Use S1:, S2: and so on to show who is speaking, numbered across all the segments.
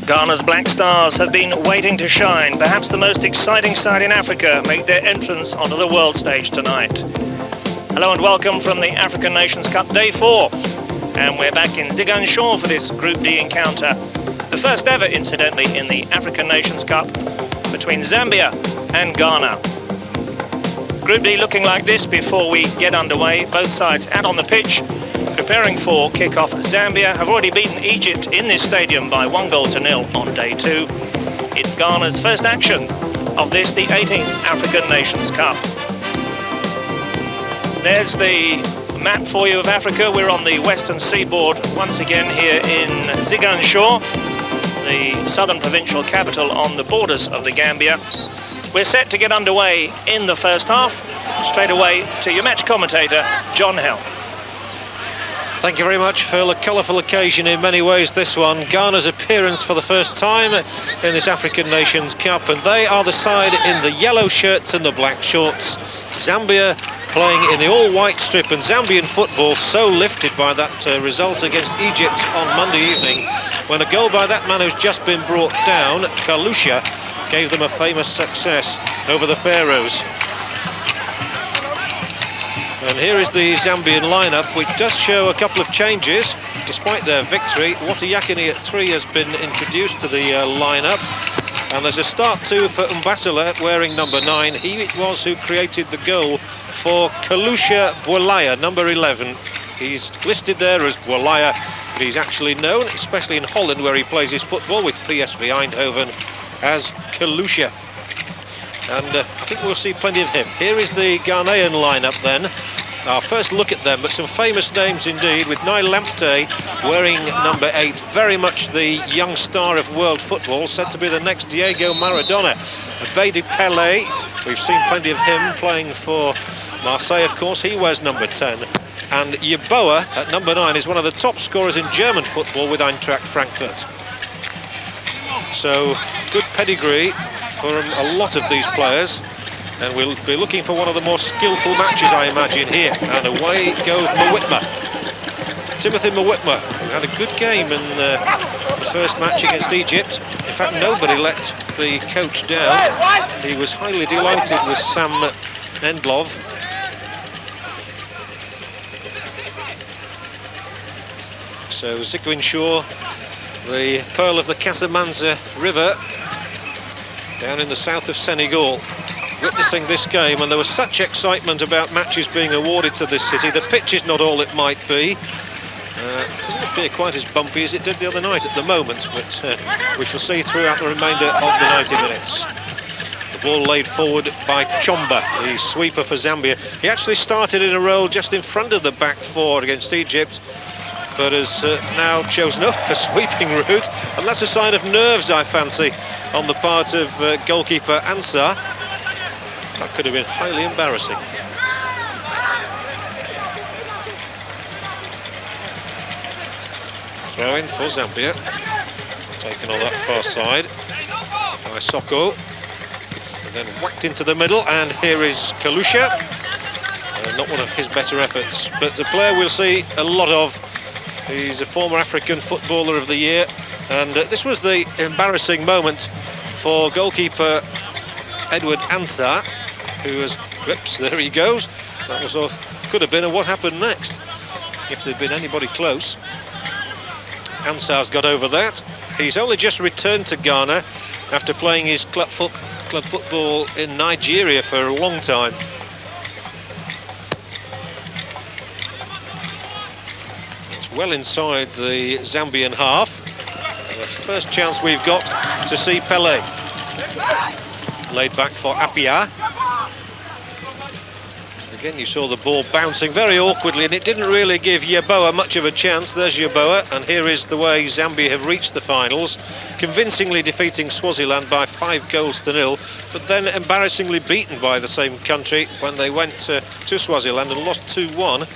S1: Ghana's Black Stars have been waiting to shine. Perhaps the most exciting side in Africa make their entrance onto the world stage tonight. Hello and welcome from the African Nations Cup Day 4. And we're back in Ziguinchor for this Group D encounter. The first ever, incidentally, in the African Nations Cup between Zambia and Ghana. Group D looking like this before we get underway. Both sides out on the pitch, preparing for kick-off. Zambia have already beaten Egypt in this stadium by 1-0 on day 2. It's Ghana's first action of this, the 18th African Nations Cup. There's the map for you of Africa. We're on the western seaboard once again here in Ziguinchor, the southern provincial capital on the borders of the Gambia. We're set to get underway in the first half. Straight away to your match commentator, John Hell.
S2: Thank you very much, Phil. A colourful occasion in many ways, this one. Ghana's appearance for the first time in this African Nations Cup, and they are the side in the yellow shirts and the black shorts. Zambia playing in the all-white strip, and Zambian football so lifted by that result against Egypt on Monday evening, when a goal by that man who's just been brought down, Kalusha, gave them a famous success over the Pharaohs. And here is the Zambian lineup, which does show a couple of changes. Despite their victory, Watayakini at 3 has been introduced to the lineup. And there's a start too for Mbasila wearing number 9. He it was who created the goal for Kalusha Bwalaya, number 11. He's listed there as Bwalaya, but he's actually known, especially in Holland where he plays his football with PSV Eindhoven, as Kalusha. And I think we'll see plenty of him. Here is the Ghanaian lineup then. Our first look at them, but some famous names indeed, with Nai Lamptey wearing number 8, very much the young star of world football, said to be the next Diego Maradona. Abedi Pele, we've seen plenty of him playing for Marseille, of course, he wears number 10. And Yeboah at number 9 is one of the top scorers in German football with Eintracht Frankfurt. So, good pedigree from a lot of these players. And we'll be looking for one of the more skillful matches, I imagine, here. And away goes Mwitma. Timothy Mwitma, who had a good game in the first match against Egypt. In fact, nobody let the coach down. He was highly delighted with Sam Endlov. So Ziguinchor, the pearl of the Casamance River, down in the south of Senegal, witnessing this game, and there was such excitement about matches being awarded to this city. The pitch is not all it might be. Doesn't appear quite as bumpy as it did the other night at the moment, but we shall see throughout the remainder of the 90 minutes. The ball laid forward by Chomba, the sweeper for Zambia. He actually started in a role just in front of the back four against Egypt, but has now chosen a sweeping route, and that's a sign of nerves, I fancy, on the part of goalkeeper Ansah. That could have been highly embarrassing. Throw in for Zambia. Taken on that far side by Soko. And then whacked into the middle, and here is Kalusha. Not one of his better efforts, but a player we'll see a lot of. He's a former African Footballer of the Year, and this was the embarrassing moment for goalkeeper Edward Ansah, who has, whoops, there he goes. That was could have been a what happened next, if there'd been anybody close. Ansah's got over that. He's only just returned to Ghana after playing his club football in Nigeria for a long time. It's well inside the Zambian half. And the first chance we've got to see Pele. Laid back for Appiah. Again, you saw the ball bouncing very awkwardly, and it didn't really give Yeboah much of a chance. There's Yeboah, and here is the way Zambia have reached the finals, convincingly defeating Swaziland by 5-0, but then embarrassingly beaten by the same country when they went to Swaziland and lost 2-1.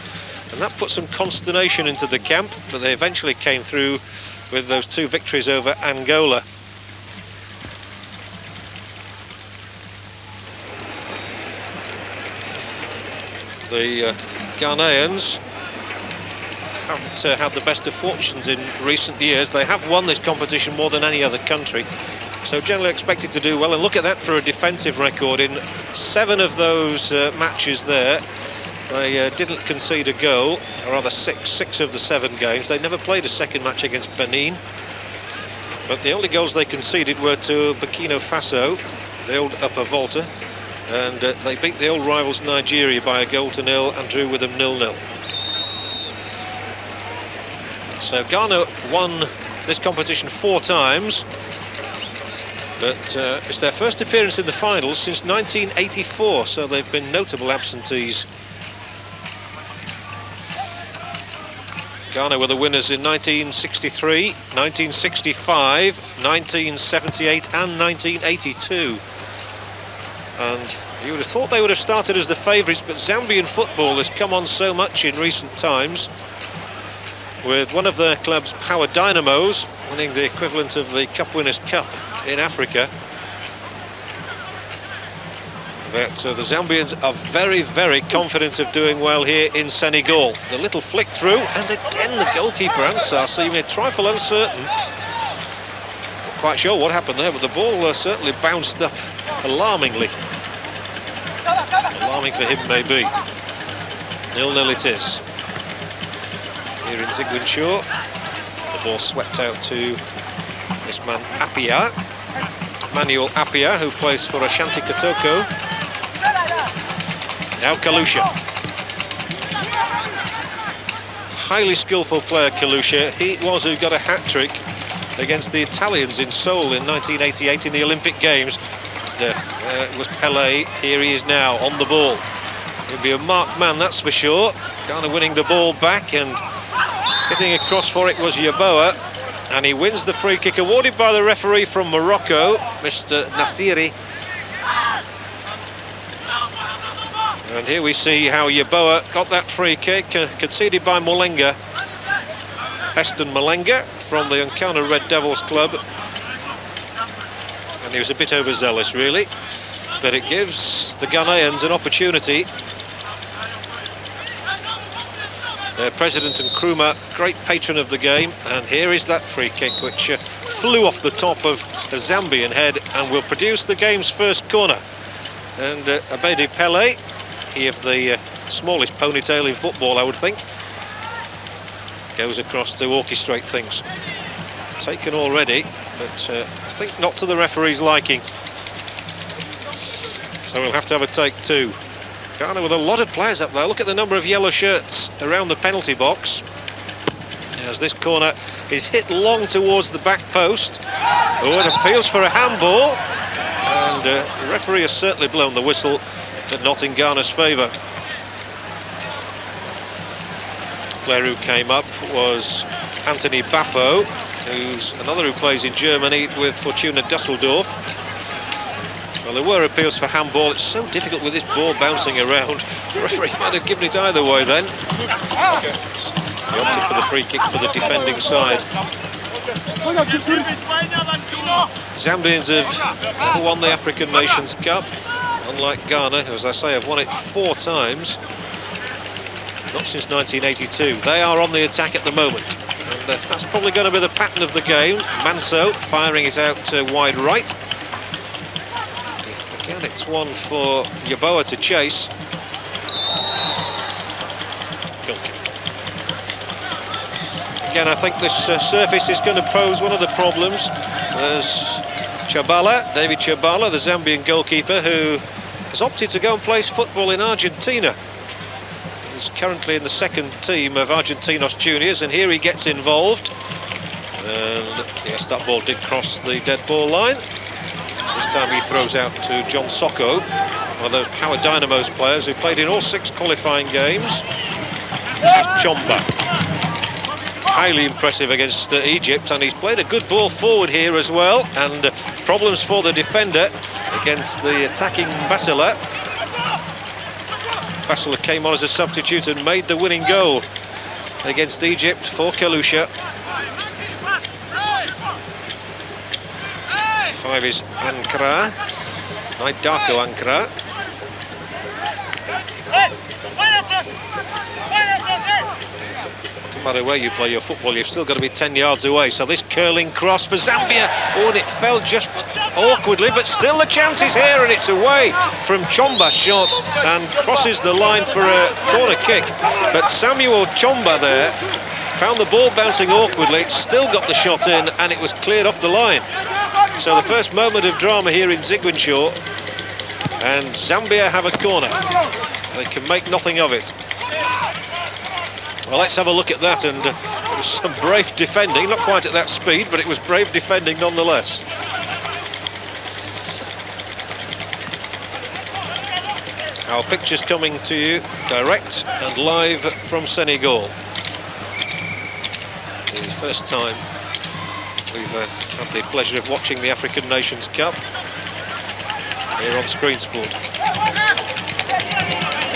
S2: And that put some consternation into the camp, but they eventually came through with those 2 victories over Angola. The Ghanaians haven't had the best of fortunes in recent years. They have won this competition more than any other country, so generally expected to do well. And look at that for a defensive record. In 7 of those matches there, they didn't concede a goal, or rather six of the 7 games. They never played a second match against Benin, but the only goals they conceded were to Burkina Faso, the old Upper Volta, and they beat the old rivals Nigeria by 1-0 and drew with them 0-0. So Ghana won this competition 4 times, but it's their first appearance in the finals since 1984, so they've been notable absentees. Ghana were the winners in 1963, 1965, 1978 and 1982. And you would have thought they would have started as the favourites, but Zambian football has come on so much in recent times, with one of their club's power dynamos winning the equivalent of the Cup Winners' Cup in Africa, that the Zambians are very, very confident of doing well here in Senegal. The little flick through, and again the goalkeeper Ansar seeming a trifle uncertain. Not quite sure what happened there, but the ball certainly bounced up alarmingly. Alarming for him, maybe. 0-0 it is. Here in Ziguinchor, the ball swept out to this man Appiah, Manuel Appiah, who plays for Ashanti Kotoko. Now Kalusha. Highly skillful player, Kalusha. He it was who got a hat-trick against the Italians in Seoul in 1988 in the Olympic Games. It was Pelé. Here he is now on the ball. He'll be a marked man, that's for sure. Ghana winning the ball back, and getting across for it was Yeboah, and he wins the free kick awarded by the referee from Morocco, Mr. Nassiri. And here we see how Yeboah got that free kick, conceded by Molenga. Heston Molenga from the Ankara Red Devils club. And he was a bit overzealous, really. But it gives the Ghanaians an opportunity. Their president and Nkrumah, great patron of the game. And here is that free kick, which flew off the top of a Zambian head and will produce the game's first corner. And Abedi Pelé, he of the smallest ponytail in football, I would think, goes across to orchestrate things. Taken already, but I think not to the referee's liking. So we'll have to have a take 2. Ghana with a lot of players up there. Look at the number of yellow shirts around the penalty box. As this corner is hit long towards the back post. Oh, it appeals for a handball. And the referee has certainly blown the whistle, but not in Ghana's favour. The player who came up was Anthony Baffo, who's another who plays in Germany with Fortuna Düsseldorf. Well, there were appeals for handball. It's so difficult with this ball bouncing around. The referee might have given it either way then. He opted for the free kick for the defending side. Zambians have never won the African Nations Cup, unlike Ghana, who, as I say, have won it 4 times. Not since 1982. They are on the attack at the moment. And that's probably going to be the pattern of the game. Manso firing it out wide right. Again, it's one for Yeboah to chase. Goal kick. Again, I think this surface is going to pose one of the problems. There's Chabala, David Chabala, the Zambian goalkeeper, who has opted to go and play football in Argentina. He's currently in the second team of Argentinos Juniors, and here he gets involved. And yes, that ball did cross the dead ball line. This time he throws out to John Soko, one of those Power Dynamos players who played in all 6 qualifying games. This is Chomba. Highly impressive against Egypt, and he's played a good ball forward here as well. And problems for the defender against the attacking Basila. Basila came on as a substitute and made the winning goal against Egypt for Kalusha. 5 is Ankara, Darko Ankara. matter where you play your football, you've still got to be 10 yards away. So this curling cross for Zambia. Oh, and it fell just awkwardly, but still the chance is here, and it's away from Chomba shot and crosses the line for a corner kick. But Samuel Chomba there found the ball bouncing awkwardly, still got the shot in, and it was cleared off the line. So the first moment of drama here in Ziguinchor, and Zambia have a corner. They can make nothing of it. Well, let's have a look at that, and it was some brave defending, not quite at that speed, but it was brave defending nonetheless. Our pictures coming to you direct and live from Senegal. The first time we've had the pleasure of watching the African Nations Cup here on Screen Sport.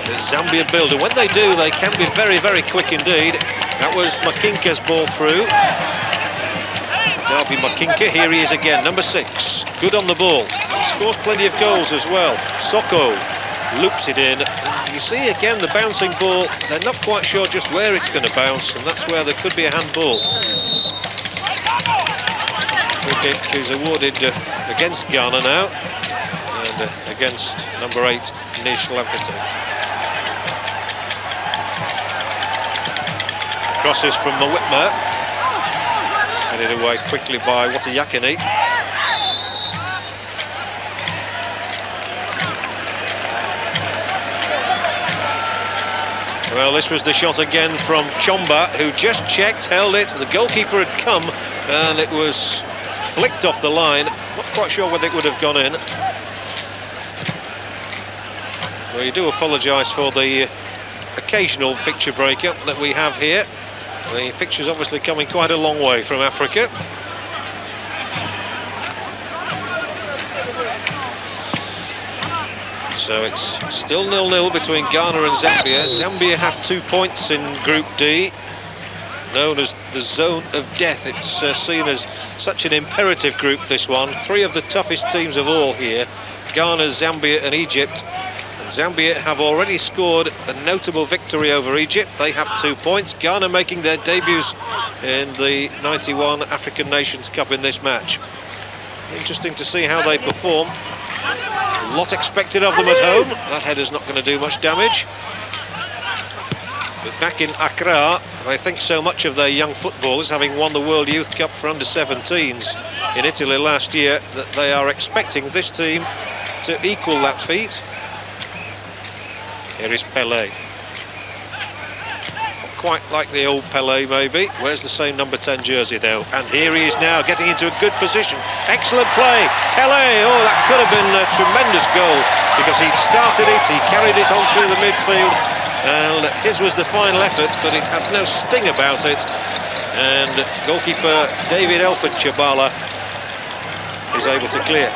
S2: The Zambia build, and when they do, they can be very, very quick indeed. That was Makinka's ball through. Derby Makinka, here he is again, number 6. Good on the ball. Scores plenty of goals as well. Soko loops it in. And you see again the bouncing ball. They're not quite sure just where it's going to bounce, and that's where there could be a handball. Free kick is awarded against Ghana now, and against number 8, Nish Lampete. Crosses from Mawitma, headed away quickly by Watayakini. Well, this was the shot again from Chomba, who just checked, held it, the goalkeeper had come, and it was flicked off the line. Not quite sure whether it would have gone in. Well, you do apologise for the occasional picture breakup that we have here. The picture's obviously coming quite a long way from Africa. So it's still 0-0 between Ghana and Zambia. Zambia have 2 points in Group D, known as the Zone of Death. It's seen as such an imperative group, this one. 3 of the toughest teams of all here, Ghana, Zambia and Egypt. Zambia have already scored a notable victory over Egypt. They have 2 points. Ghana making their debuts in the 91 African Nations Cup in this match. Interesting to see how they perform. A lot expected of them at home. That header's not going to do much damage. But back in Accra, they think so much of their young footballers, having won the World Youth Cup for under-17s in Italy last year, that they are expecting this team to equal that feat. Here is Pelé. Not quite like the old Pelé, maybe. Wears the same number 10 jersey, though. And here he is now, getting into a good position. Excellent play. Pelé, oh, that could have been a tremendous goal, because he'd started it, he carried it on through the midfield, and his was the final effort, but it had no sting about it. And goalkeeper David Elford Chabala is able to clear.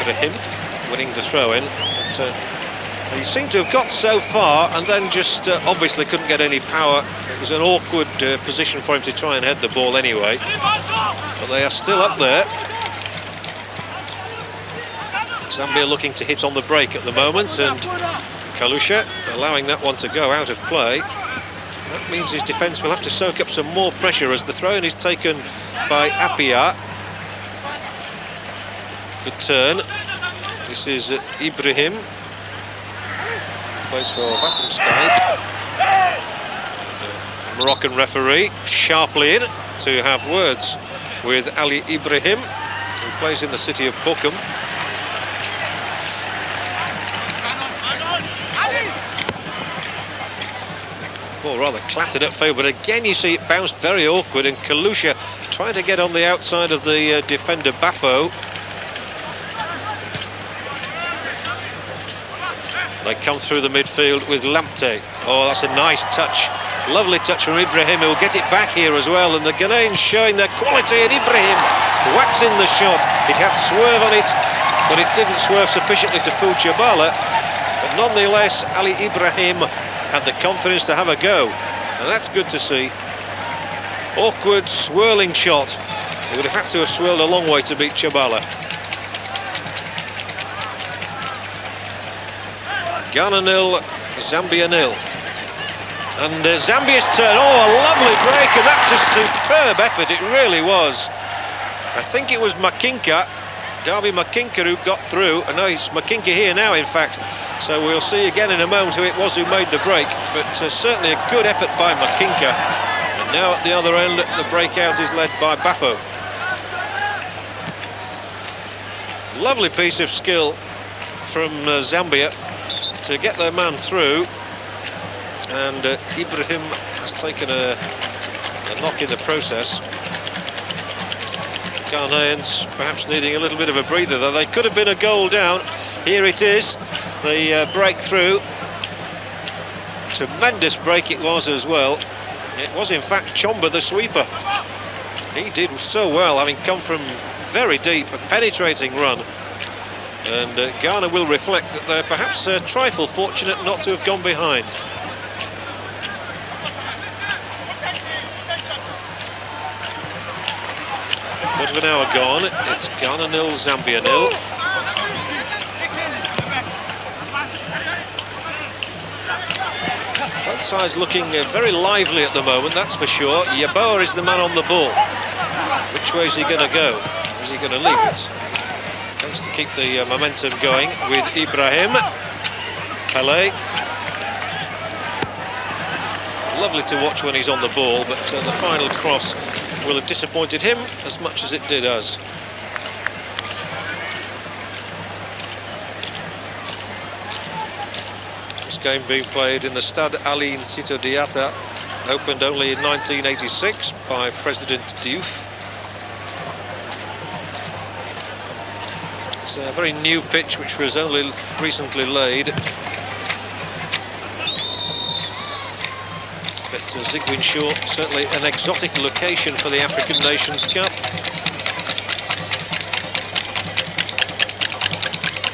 S2: Him winning the throw-in. He seemed to have got so far and then just obviously couldn't get any power. It was an awkward position for him to try and head the ball anyway. But they are still up there. Zambia looking to hit on the break at the moment, and Kalusha allowing that one to go out of play. That means his defence will have to soak up some more pressure as the throw-in is taken by Appiah. Good turn. This is Ibrahim. Plays for Vakumsky. Moroccan referee sharply in to have words with Ali Ibrahim, who plays in the city of Bochum. Ball rather clattered upfield, but again you see it bounced very awkward, and Kalusha trying to get on the outside of the defender Bafo. They come through the midfield with Lamptey. Oh, that's a nice touch. Lovely touch from Ibrahim, who will get it back here as well. And the Ghanaians showing their quality, and Ibrahim whacks in the shot. It had swerve on it, but it didn't swerve sufficiently to fool Chabala. But nonetheless, Ali Ibrahim had the confidence to have a go. And that's good to see. Awkward, swirling shot. He would have had to have swirled a long way to beat Chabala. Ghana 0, Zambia 0. And Zambia's turn. Oh, a lovely break, and that's a superb effort, it really was. I think it was Makinka, Darby Makinka, who got through. I know it's Makinka here now, in fact. So we'll see again in a moment who it was who made the break. But certainly a good effort by Makinka. And now at the other end, the breakout is led by Bafo. Lovely piece of skill from Zambia to get their man through. And Ibrahim has taken a knock in the process. Ghanaians perhaps needing a little bit of a breather, though. They could have been a goal down. Here it is, the breakthrough. Tremendous break it was as well. It was in fact Chomba, the sweeper. He did so well, having come from very deep, a penetrating run. And Ghana will reflect that they're perhaps a trifle fortunate not to have gone behind. Quarter of an hour gone. It's Ghana 0, Zambia 0. Both sides looking very lively at the moment, that's for sure. Yeboah is the man on the ball. Which way is he going to go? Is he going to leave it? Thanks to keep the momentum going with Ibrahim. Pele. Lovely to watch when he's on the ball, but the final cross will have disappointed him as much as it did us. This game being played in the Stade Aline Sito Diatta, opened only in 1986 by President Diouf. It's a very new pitch which was only recently laid. But Ziguinchor, certainly an exotic location for the African Nations Cup.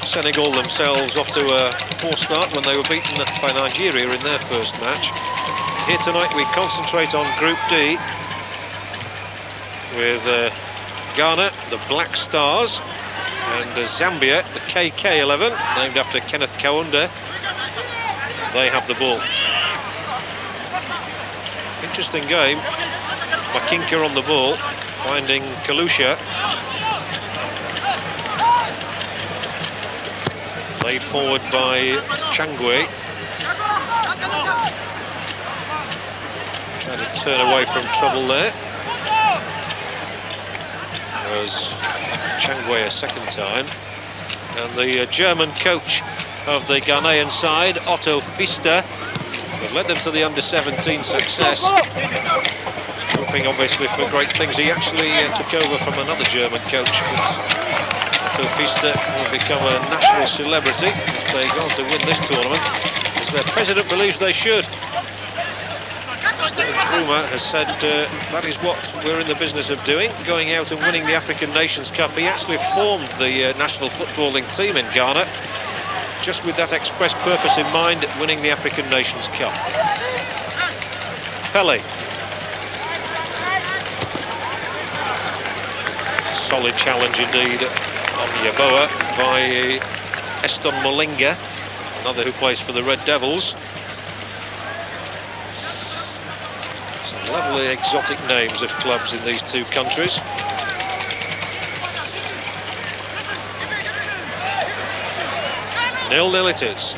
S2: Senegal themselves off to a poor start when they were beaten by Nigeria in their first match. Here tonight we concentrate on Group D with Ghana, the Black Stars, and Zambia, the KK11, named after Kenneth Kaunda. They have the ball. Interesting game. Makinka on the ball, finding Kalusha. Laid forward by Changwe. Trying to turn away from trouble there. Was Changwe a second time. And the German coach of the Ghanaian side, Otto Pfister, led them to the under-17 success. Hoping obviously for great things. He actually took over from another German coach, but Otto Pfister will become a national celebrity if they go on to win this tournament, as their president believes they should. Mr. Nkrumah has said that is what we're in the business of doing, going out and winning the African Nations Cup. He actually formed the national footballing team in Ghana just with that express purpose in mind, winning the African Nations Cup. Pele. Solid challenge indeed on Yeboah by Eston Molinga, another who plays for the Red Devils. Some lovely exotic names of clubs in these two countries. Nil-nil it is.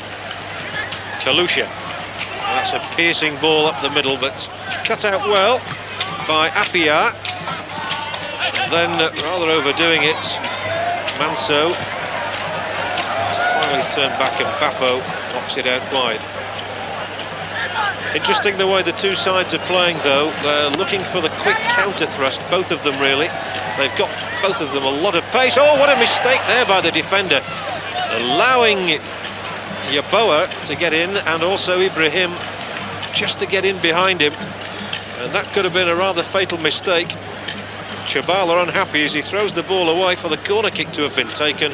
S2: Kalusha. That's a piercing ball up the middle, but cut out well by Appiah. Then, rather overdoing it, Manso to finally turn back, and Bafo knocks it out wide. Interesting the way the two sides are playing, though. They're looking for the quick counter thrust, both of them really. They've got, both of them, a lot of pace. Oh, what a mistake there by the defender. Allowing Yeboah to get in, and also Ibrahim just to get in behind him. And that could have been a rather fatal mistake. Chabala unhappy as he throws the ball away for the corner kick to have been taken.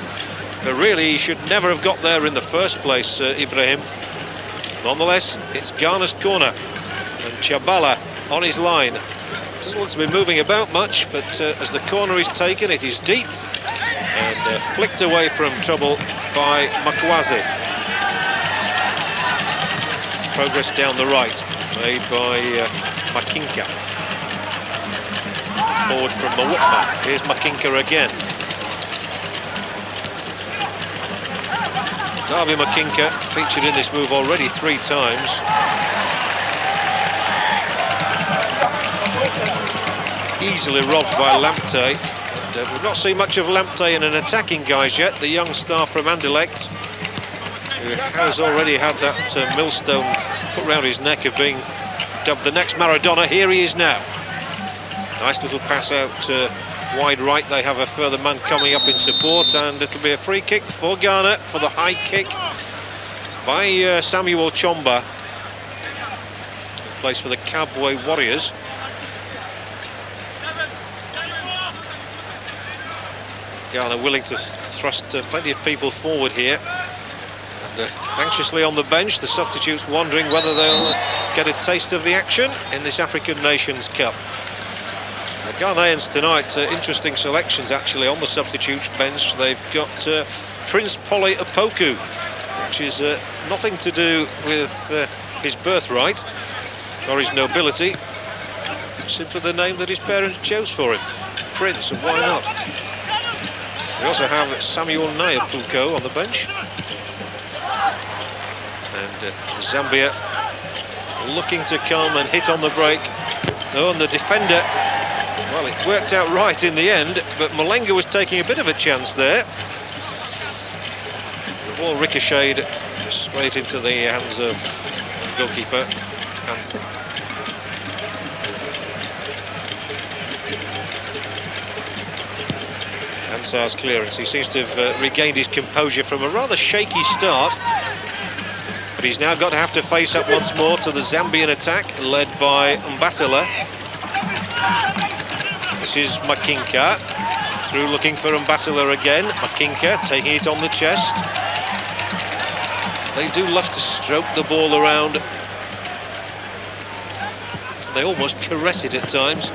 S2: But really, he should never have got there in the first place, Ibrahim. Nonetheless, it's Ghana's corner. And Chabala on his line. Doesn't look to be moving about much, but as the corner is taken, it is deep. And flicked away from trouble by Makwazi. progress down the right, made by Makinka. Forward from Mawitma. Here's Makinka again. Darby Makinka featured in this move already 3 times. Easily robbed by Lamptey. And we've not seen much of Lamptey in an attacking guise yet. The young star from Anderlecht, who has already had that millstone put round his neck of being dubbed the next Maradona. Here he is now. Nice little pass out wide right. They have a further man coming up in support, and it'll be a free kick for Ghana for the high kick by Samuel Chomba, who plays for the Kabwe Warriors. Ghana willing to thrust plenty of people forward here. And anxiously on the bench, the substitutes wondering whether they'll get a taste of the action in this African Nations Cup. The Ghanaians tonight, interesting selections actually on the substitutes bench. They've got Prince Polly Opoku, which is nothing to do with his birthright or his nobility, simply the name that his parents chose for him, Prince, and why not? We also have Samuel Nyapuko on the bench. And Zambia looking to come and hit on the break. Oh, and the defender, well, it worked out right in the end, but Malenga was taking a bit of a chance there. The ball ricocheted straight into the hands of goalkeeper Hansen. Ansar's clearance. He seems to have regained his composure from a rather shaky start, but he's now got to have to face up once more to the Zambian attack led by Mbasila. This is Makinka through, looking for Mbasila again. Makinka taking it on the chest. They do love to stroke the ball around. They almost caress it at times.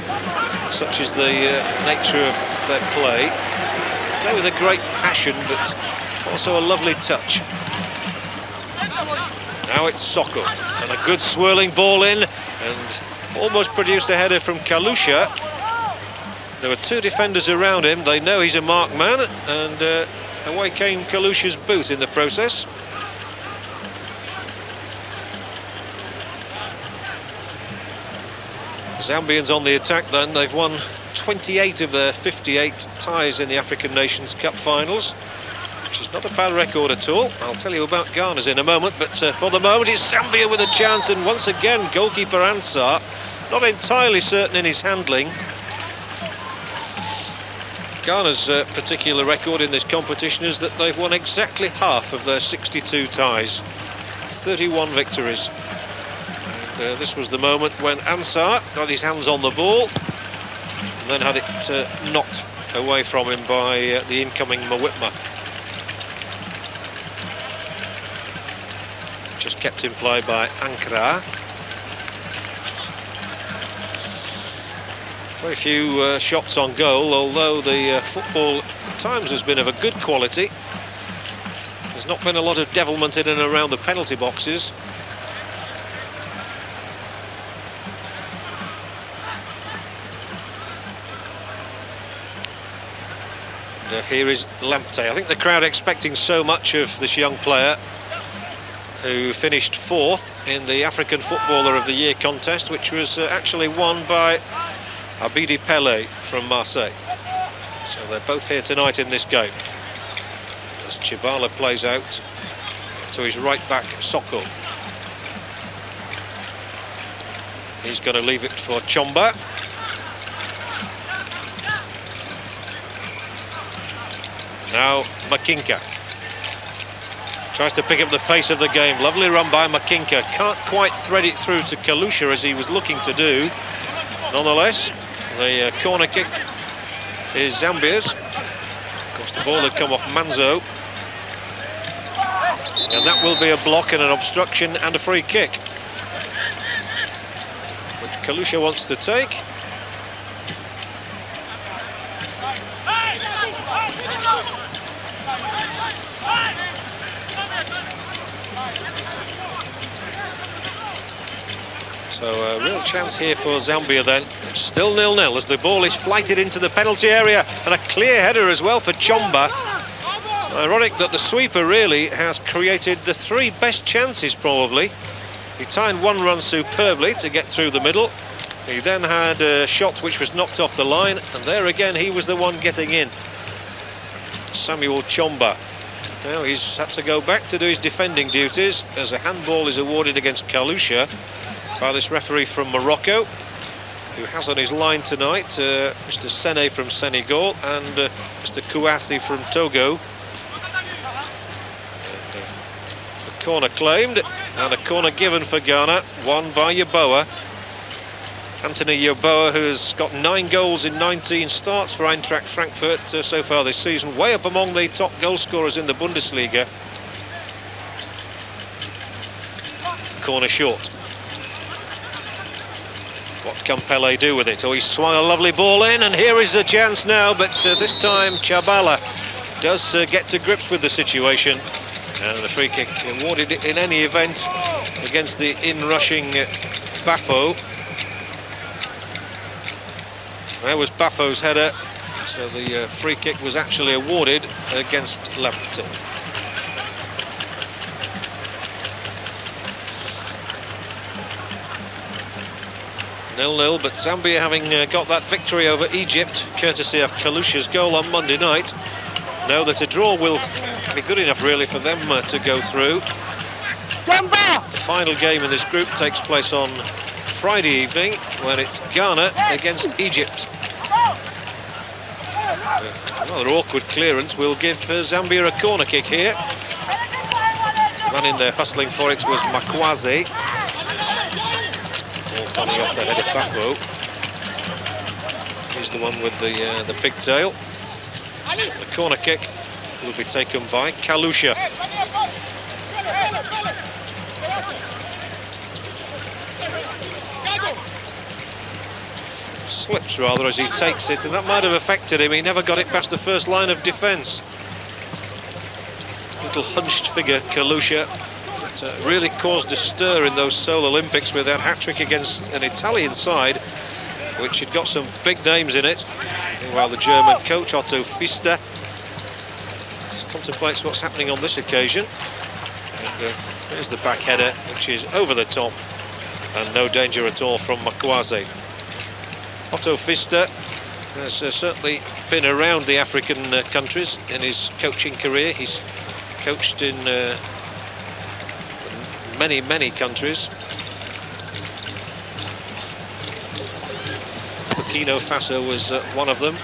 S2: Such is the nature of their play. Play with a great passion, but also a lovely touch. Now it's Soko, and a good swirling ball in, and almost produced a header from Kalusha. There were 2 defenders around him. They know he's a marked man, and away came Kalusha's boot in the process. Zambians on the attack then. They've won 28 of their 58 ties in the African Nations Cup finals, which is not a bad record at all. I'll tell you about Ghana's in a moment, but for the moment it's Zambia with a chance, and once again goalkeeper Ansar not entirely certain in his handling. Ghana's particular record in this competition is that they've won exactly half of their 62 ties, 31 victories. And this was the moment when Ansar got his hands on the ball and then had it knocked away from him by the incoming Mawitma. Just kept in play by Ankara. Very few shots on goal, although the football at times has been of a good quality. There's not been a lot of devilment in and around the penalty boxes. And here is Lamptey. I think the crowd expecting so much of this young player, who finished 4th in the African Footballer of the Year contest, which was actually won by Abidi Pele from Marseille. So they're both here tonight in this game. As Chibala plays out to his right back, Soko. He's going to leave it for Chomba. Now Makinka tries to pick up the pace of the game. Lovely run by Makinka. Can't quite thread it through to Kalusha as he was looking to do. Nonetheless, the corner kick is Zambia's. Of course, the ball had come off Manzo. And that will be a block and an obstruction and a free kick, which Kalusha wants to take. So a real chance here for Zambia then. Still 0-0 as the ball is flighted into the penalty area, and a clear header as well for Chomba. Ironic that the sweeper really has created the 3 best chances probably. He timed one run superbly to get through the middle. He then had a shot which was knocked off the line, and there again he was the one getting in. Samuel Chomba. Now he's had to go back to do his defending duties as a handball is awarded against Kalusha by this referee from Morocco, who has on his line tonight Mr. Sene from Senegal and Mr. Kouassi from Togo. And, a corner claimed and a corner given for Ghana, won by Yeboah. Anthony Yeboah, who's got 9 goals in 19 starts for Eintracht Frankfurt so far this season, way up among the top goal scorers in the Bundesliga. Corner short. What can Pele do with it? Oh, he swung a lovely ball in, and here is the chance now, but this time Chabala does get to grips with the situation, and the free kick awarded in any event against the in-rushing Bafo. There was Bafo's header, so the free kick was actually awarded against Lampton. 0-0, but Zambia having got that victory over Egypt, courtesy of Kalusha's goal on Monday night, know that a draw will be good enough really for them to go through. The final game in this group takes place on Friday evening when it's Ghana against Egypt. Another awkward clearance will give Zambia a corner kick here. The man in there hustling for it was Makwaze. Ball coming off the head of Bafo. He's the one with the pigtail. The corner kick will be taken by Kalusha. Slips rather as he takes it, and that might have affected him. He never got it past the first line of defence. Little hunched figure, Kalusha, that really caused a stir in those Seoul Olympics with that hat-trick against an Italian side, which had got some big names in it. Meanwhile, the German coach, Otto Pfister, just contemplates what's happening on this occasion. And there's the back header, which is over the top, and no danger at all from Makwaze. Otto Pfister has certainly been around the African countries in his coaching career. He's coached in many countries. Burkina Faso was one of them,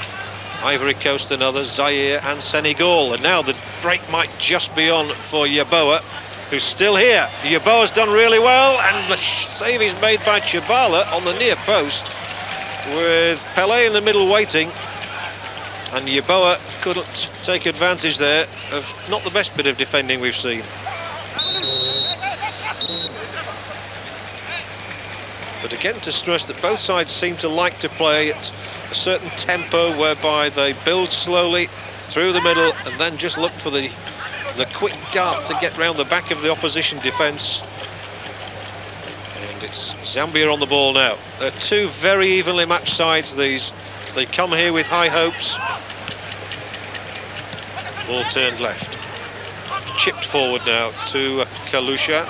S2: Ivory Coast another, Zaire and Senegal. And now the break might just be on for Yeboah, who's still here. Yeboah's done really well, and the save is made by Chabala on the near post, with Pele in the middle waiting, and Yeboah couldn't take advantage there of not the best bit of defending we've seen. But again, to stress that both sides seem to like to play at a certain tempo whereby they build slowly through the middle and then just look for the quick dart to get round the back of the opposition defence. It's Zambia on the ball now. They're two very evenly matched sides, these. They come here with high hopes. Ball turned left. Chipped forward now to Kalusha.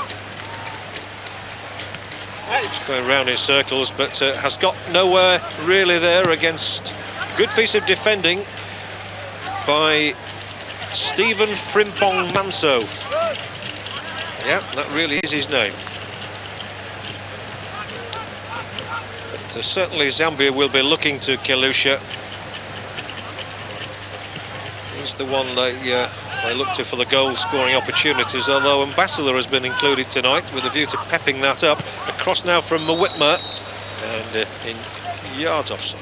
S2: He's going round in circles, but has got nowhere really there against good piece of defending by Stephen Frimpong Manso. Yeah, that really is his name. Certainly Zambia will be looking to Kalusha. He's the one they look to for the goal scoring opportunities, although Ambassador has been included tonight with a view to pepping that up. A cross now from Mwitma, and in yards offside.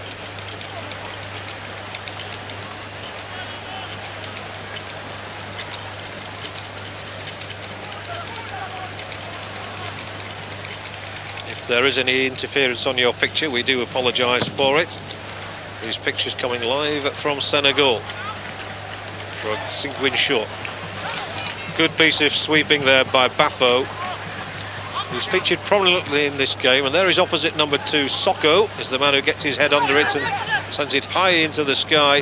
S2: If there is any interference on your picture, we do apologise for it. These pictures coming live from Senegal for a Singwin shot. Good piece of sweeping there by Bafo. who's featured prominently in this game, and there is opposite number 2, Soko, is the man who gets his head under it and sends it high into the sky.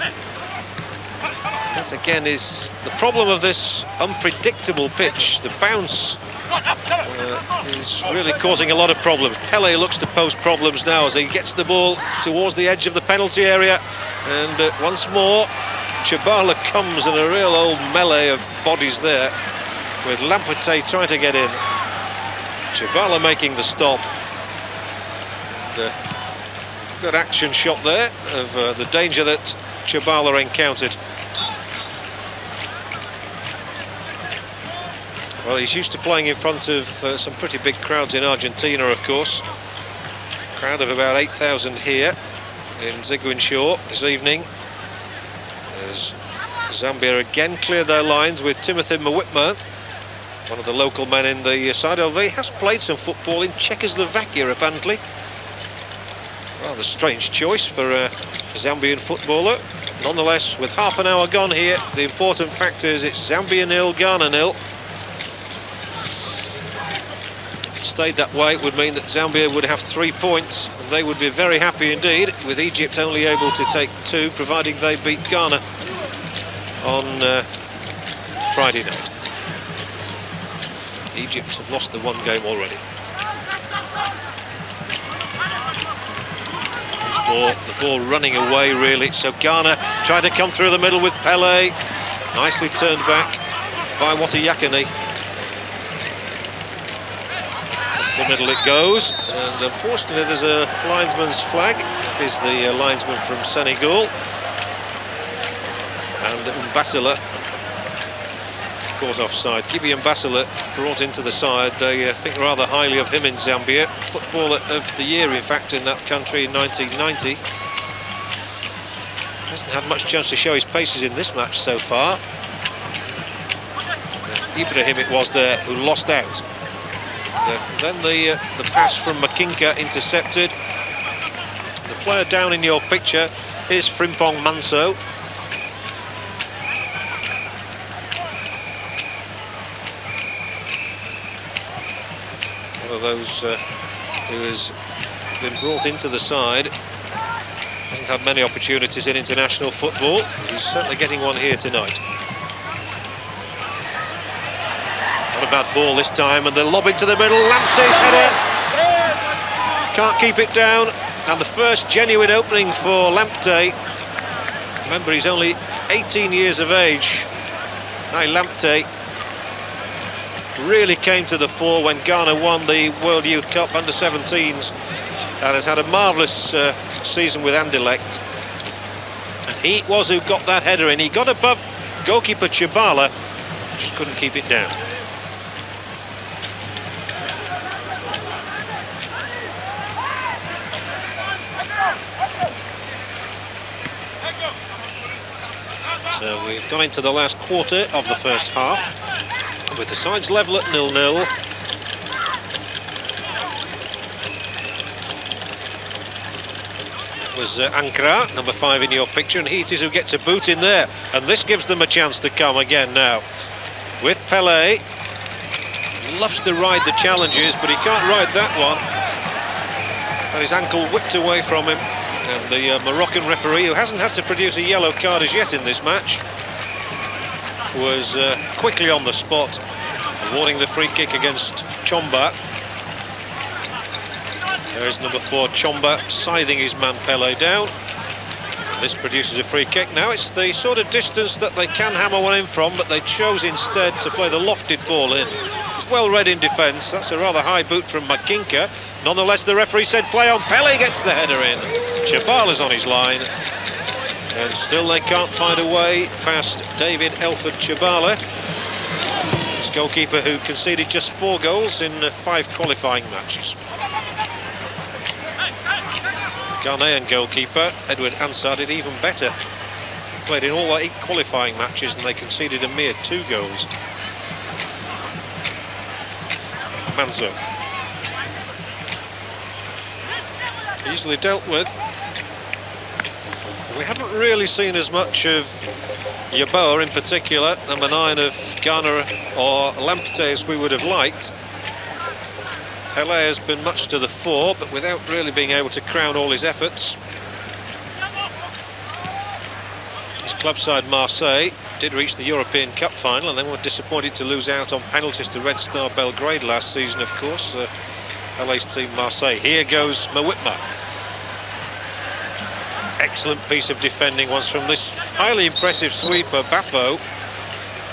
S2: That again is the problem of this unpredictable pitch. The bounce is really causing a lot of problems. Pele looks to pose problems now as he gets the ball towards the edge of the penalty area, and once more Tchibala comes in a real old melee of bodies there, with Lamptey trying to get in. Tchibala making the stop. And, good action shot there of the danger that Tchibala encountered. Well, he's used to playing in front of some pretty big crowds in Argentina, of course. Crowd of about 8,000 here in Ziguinchor this evening, as Zambia again cleared their lines with Timothy Mwitma, one of the local men in the side, although he has played some football in Czechoslovakia, apparently. Rather strange choice for a Zambian footballer. Nonetheless, with half an hour gone here, the important fact is it's Zambia 0, Ghana 0. If it stayed that way, it would mean that Zambia would have 3 points, and they would be very happy indeed, with Egypt only able to take 2, providing they beat Ghana on Friday night. Egypt have lost the 1 game already. The ball running away, really, so Ghana tried to come through the middle with Pele, nicely turned back by Watayakani. The middle it goes, and unfortunately there's a linesman's flag. It is the linesman from Senegal, and Mbasila caught offside. Gibi Mbasila brought into the side. They think rather highly of him in Zambia. Footballer of the year, in fact, in that country in 1990. Hasn't had much chance to show his paces in this match so far. Ibrahim it was there who lost out. Then the pass from Makinka intercepted. The player down in your picture is Frimpong Manso. One of those who has been brought into the side. Hasn't had many opportunities in international football. He's certainly getting one here tonight. Not a bad ball this time, and the lob into the middle. Lamptey's header can't keep it down, and the first genuine opening for Lamptey. Remember, he's only 18 years of age. Now Lamptey really came to the fore when Ghana won the World Youth Cup under-17s, and has had a marvellous season with Anderlecht. And he was who got that header in. He got above goalkeeper Tchibala, just couldn't keep it down. So we've gone into the last quarter of the first half, with the sides level at 0-0. That was Ankara, number 5 in your picture, and he it is who gets a boot in there. And this gives them a chance to come again now. With Pele, loves to ride the challenges, but he can't ride that one. And his ankle whipped away from him. And the Moroccan referee, who hasn't had to produce a yellow card as yet in this match, was quickly on the spot, awarding the free kick against Chomba. There is number 4, Chomba, scything his man Pele down. This produces a free kick. Now it's the sort of distance that they can hammer one in from, but they chose instead to play the lofted ball in. It's well read in defence. That's a rather high boot from Makinka. Nonetheless, the referee said play on. Pele gets the header in. Tchibala's on his line. And still they can't find a way past David Elford Tchibala. This goalkeeper who conceded just 4 goals in 5 qualifying matches. Ghanaian goalkeeper Edward Ansah did even better. He played in all 8 qualifying matches and they conceded a mere 2 goals. Manzo. Easily dealt with. We haven't really seen as much of Yeboah in particular, number 9 of Ghana, or Lamptey, as we would have liked. Pelé has been much to the fore, but without really being able to crown all his efforts. His club side Marseille did reach the European Cup final, and they were disappointed to lose out on penalties to Red Star Belgrade last season, of course. Pelé's team Marseille. Here goes Mawitma. Excellent piece of defending once from this highly impressive sweeper, Bafo.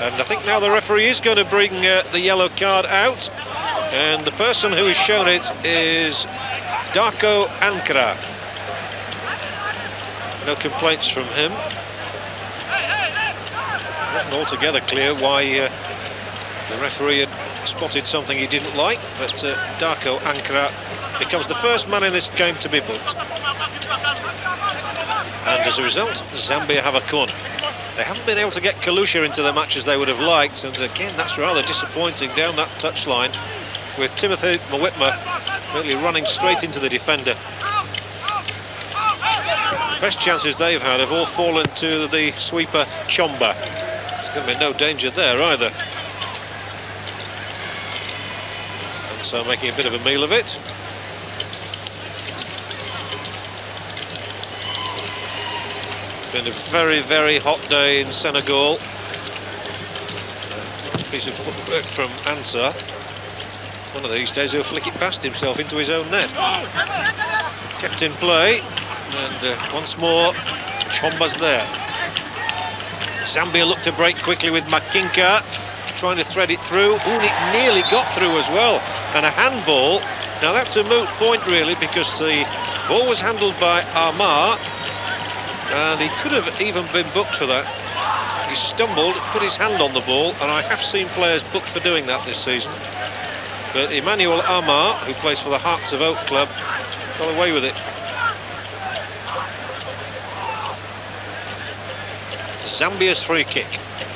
S2: And I think now the referee is going to bring the yellow card out. And the person who has shown it is Darko Ankara. No complaints from him. It wasn't altogether clear why the referee had spotted something he didn't like, but Darko Ankara becomes the first man in this game to be booked. And as a result, Zambia have a corner. They haven't been able to get Kalusha into the match as they would have liked, and again that's rather disappointing down that touchline, with Timothy Mawitma really running straight into the defender. The best chances they've had have all fallen to the sweeper Chomba. There's going to be no danger there either. And so making a bit of a meal of it. Been a very, very hot day in Senegal. A piece of footwork from Ansar. One of these days he'll flick it past himself into his own net. Kept in play, and once more Chomba's there. Zambia looked to break quickly with Makinka, trying to thread it through. Ooh, it nearly got through as well. And a handball. Now that's a moot point really, because the ball was handled by Amar, and he could have even been booked for that. He stumbled, put his hand on the ball, and I have seen players booked for doing that this season. But Emmanuel Amar, who plays for the Hearts of Oak Club, got away with it. Zambia's free kick.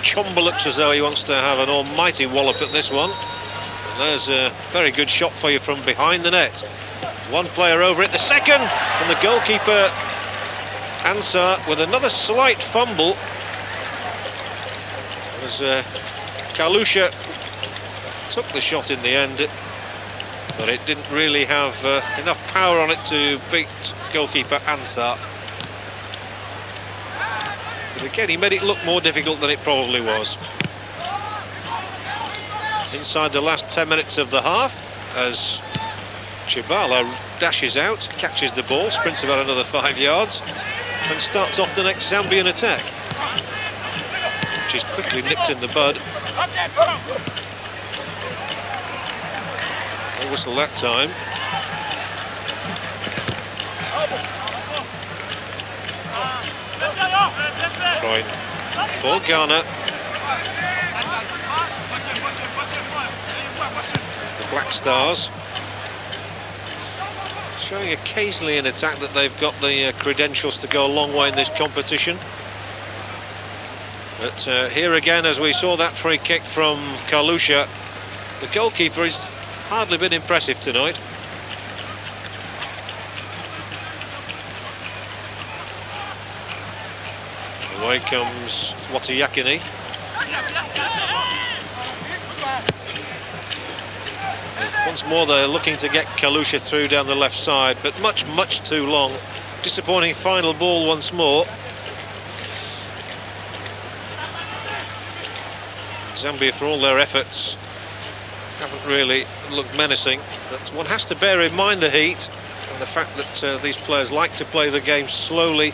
S2: Chomba looks as though he wants to have an almighty wallop at this one. And there's a very good shot for you from behind the net. One player over it, the second, and the goalkeeper Ansar with another slight fumble. As Kalusha took the shot in the end, but it didn't really have enough power on it to beat goalkeeper Ansar. But again, he made it look more difficult than it probably was. Inside the last 10 minutes of the half, as Chibala dashes out, catches the ball, sprints about another 5 yards, and starts off the next Zambian attack, which is quickly nipped in the bud. No whistle that time. Right for Ghana. The Black Stars showing occasionally in attack that they've got the credentials to go a long way in this competition. But here again, as we saw that free kick from Kalusha, the goalkeeper has hardly been impressive tonight. Away comes Watayakini. Once more they're looking to get Kalusha through down the left side, but much too long. Disappointing final ball once more. Zambia, for all their efforts, haven't really looked menacing, but one has to bear in mind the heat and the fact that these players like to play the game slowly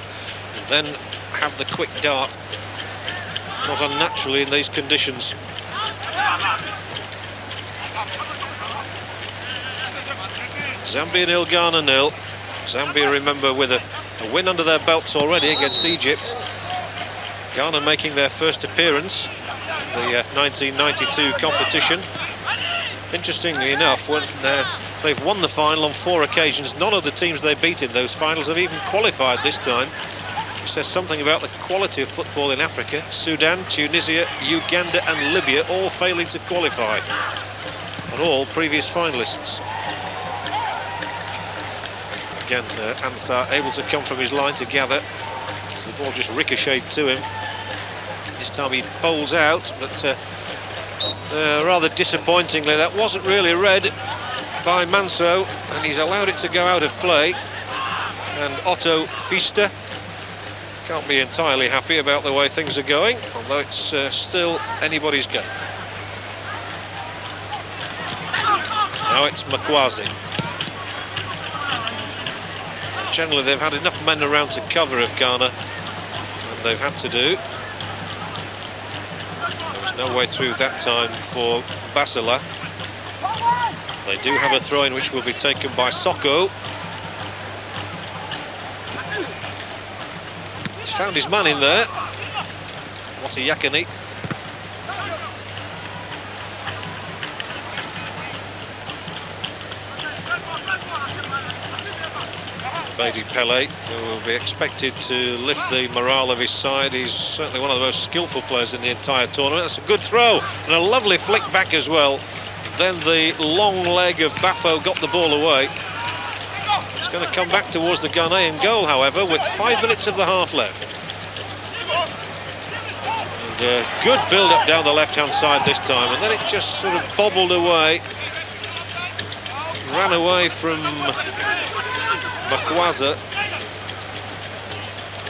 S2: and then have the quick dart, not unnaturally in these conditions. Zambia 0, Ghana 0. Zambia, remember, with a win under their belts already against Egypt. Ghana making their first appearance in the 1992 competition. Interestingly enough, when they've won the final on 4 occasions, none of the teams they beat in those finals have even qualified this time. It says something about the quality of football in Africa. Sudan, Tunisia, Uganda and Libya all failing to qualify, and all previous finalists. Again, Ansar able to come from his line to gather, as the ball just ricocheted to him. This time he bowls out, but rather disappointingly, that wasn't really red. by Manso, and he's allowed it to go out of play. And Otto Pfister can't be entirely happy about the way things are going, although it's still anybody's game. Now it's Makwazi. Generally, they've had enough men around to cover if Ghana, and they've had to do. There was no way through that time for Basila. They do have a throw-in which will be taken by Soko. He's found his man in there. What a Yakini. Badi Pele, who will be expected to lift the morale of his side. He's certainly one of the most skillful players in the entire tournament. That's a good throw and a lovely flick back as well. Then the long leg of Bafo got the ball away. It's going to come back towards the Ghanaian goal, however, with 5 minutes of the half left. And good build-up down the left-hand side this time, and then it just sort of bobbled away. Ran away from Makwaza.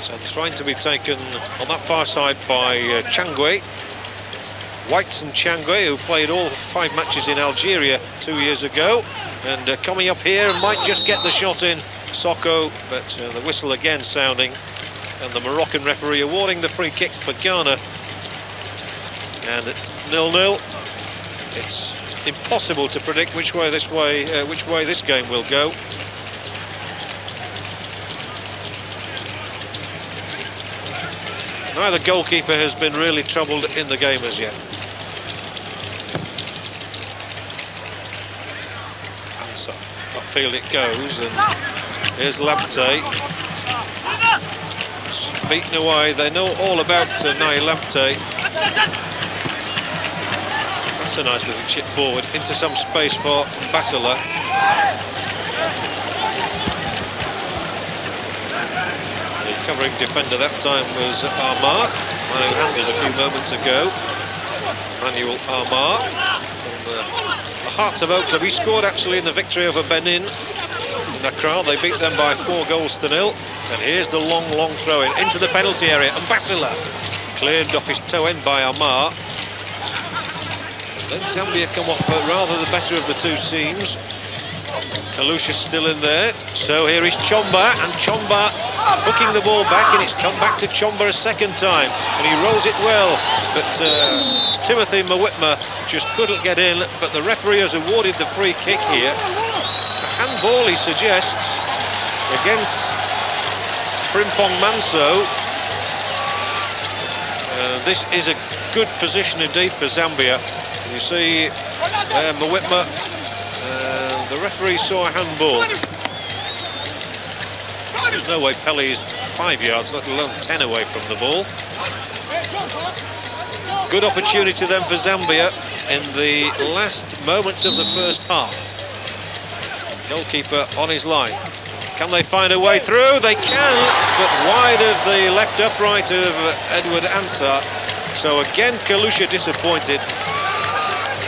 S2: So the trying to be taken on that far side by Changwe. Whites and Changwe, who played all 5 matches in Algeria 2 years ago, and coming up here might just get the shot in. Soko, but the whistle again sounding, and the Moroccan referee awarding the free kick for Ghana. And at 0-0, it's impossible to predict which way this game will go. Neither goalkeeper has been really troubled in the game as yet. And so upfield it goes, and here's Lamptey. It's beaten away. They know all about Nai Lamptey. That's a nice little chip forward into some space for Basila. Covering defender that time was Armar, who handled a few moments ago. Manuel Armar from the hearts of Oak Club. He scored actually in the victory over Benin in Accra. They beat them by 4-0. And here's the long throw in into the penalty area, and Basila cleared off his toe end by Armar. Then Zambia come off rather the better of the two teams. Kalusha's still in there, so here is Chomba, and Chomba hooking the ball back, and it's come back to Chomba a second time, and he rolls it well, but Timothy Mwitma just couldn't get in, but the referee has awarded the free kick here. A handball, he suggests, against Frimpong Manso. This is a good position indeed for Zambia. You see Mwitma. The referee saw a handball. There's no way Pele is 5 yards, let alone 10 away from the ball. Good opportunity then for Zambia in the last moments of the first half. Goalkeeper on his line. Can they find a way through? They can, but wide of the left upright of Edward Ansah. So again, Kalusha disappointed.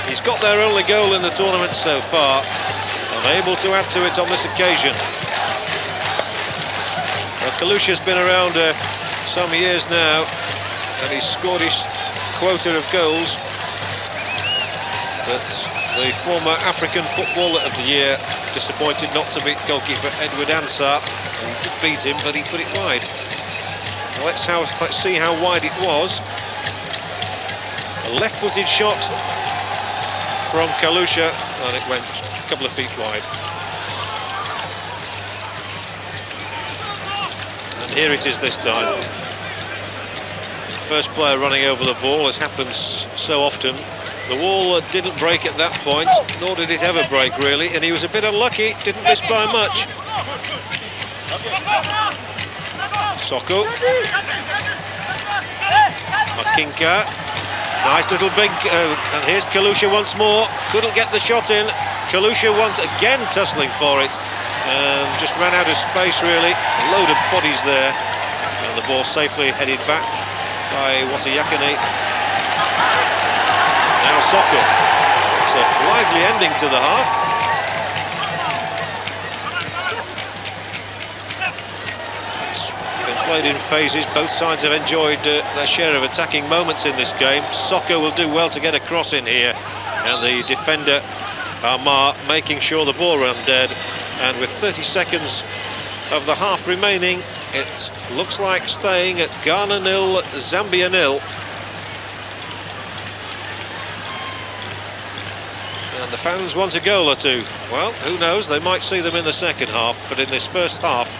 S2: He's got their only goal in the tournament so far, unable to add to it on this occasion. Well, Kalusha's been around some years now, and he's scored his quota of goals. But the former African Footballer of the Year disappointed not to beat goalkeeper Edward Ansah. He did beat him, but he put it wide. Well, let's see how wide it was. A left-footed shot from Kalusha, and it went a couple of feet wide. And here it is this time. First player running over the ball, as happens so often. The wall didn't break at that point, nor did it ever break really, and he was a bit unlucky, didn't miss by much. Soko. Makinka. Nice little big, and here's Kalusha once more. Couldn't get the shot in. Kalusha once again tussling for it, and just ran out of space really. A load of bodies there, and the ball safely headed back by Watayakane. Now Soko. It's a lively ending to the half. played in phases. Both sides have enjoyed their share of attacking moments in this game. Soccer will do well to get a cross in here, and the defender Amar making sure the ball ran dead. And with 30 seconds of the half remaining, it looks like staying at Ghana 0, Zambia 0. And the fans want a goal or two. Well, who knows, they might see them in the second half, but in this first half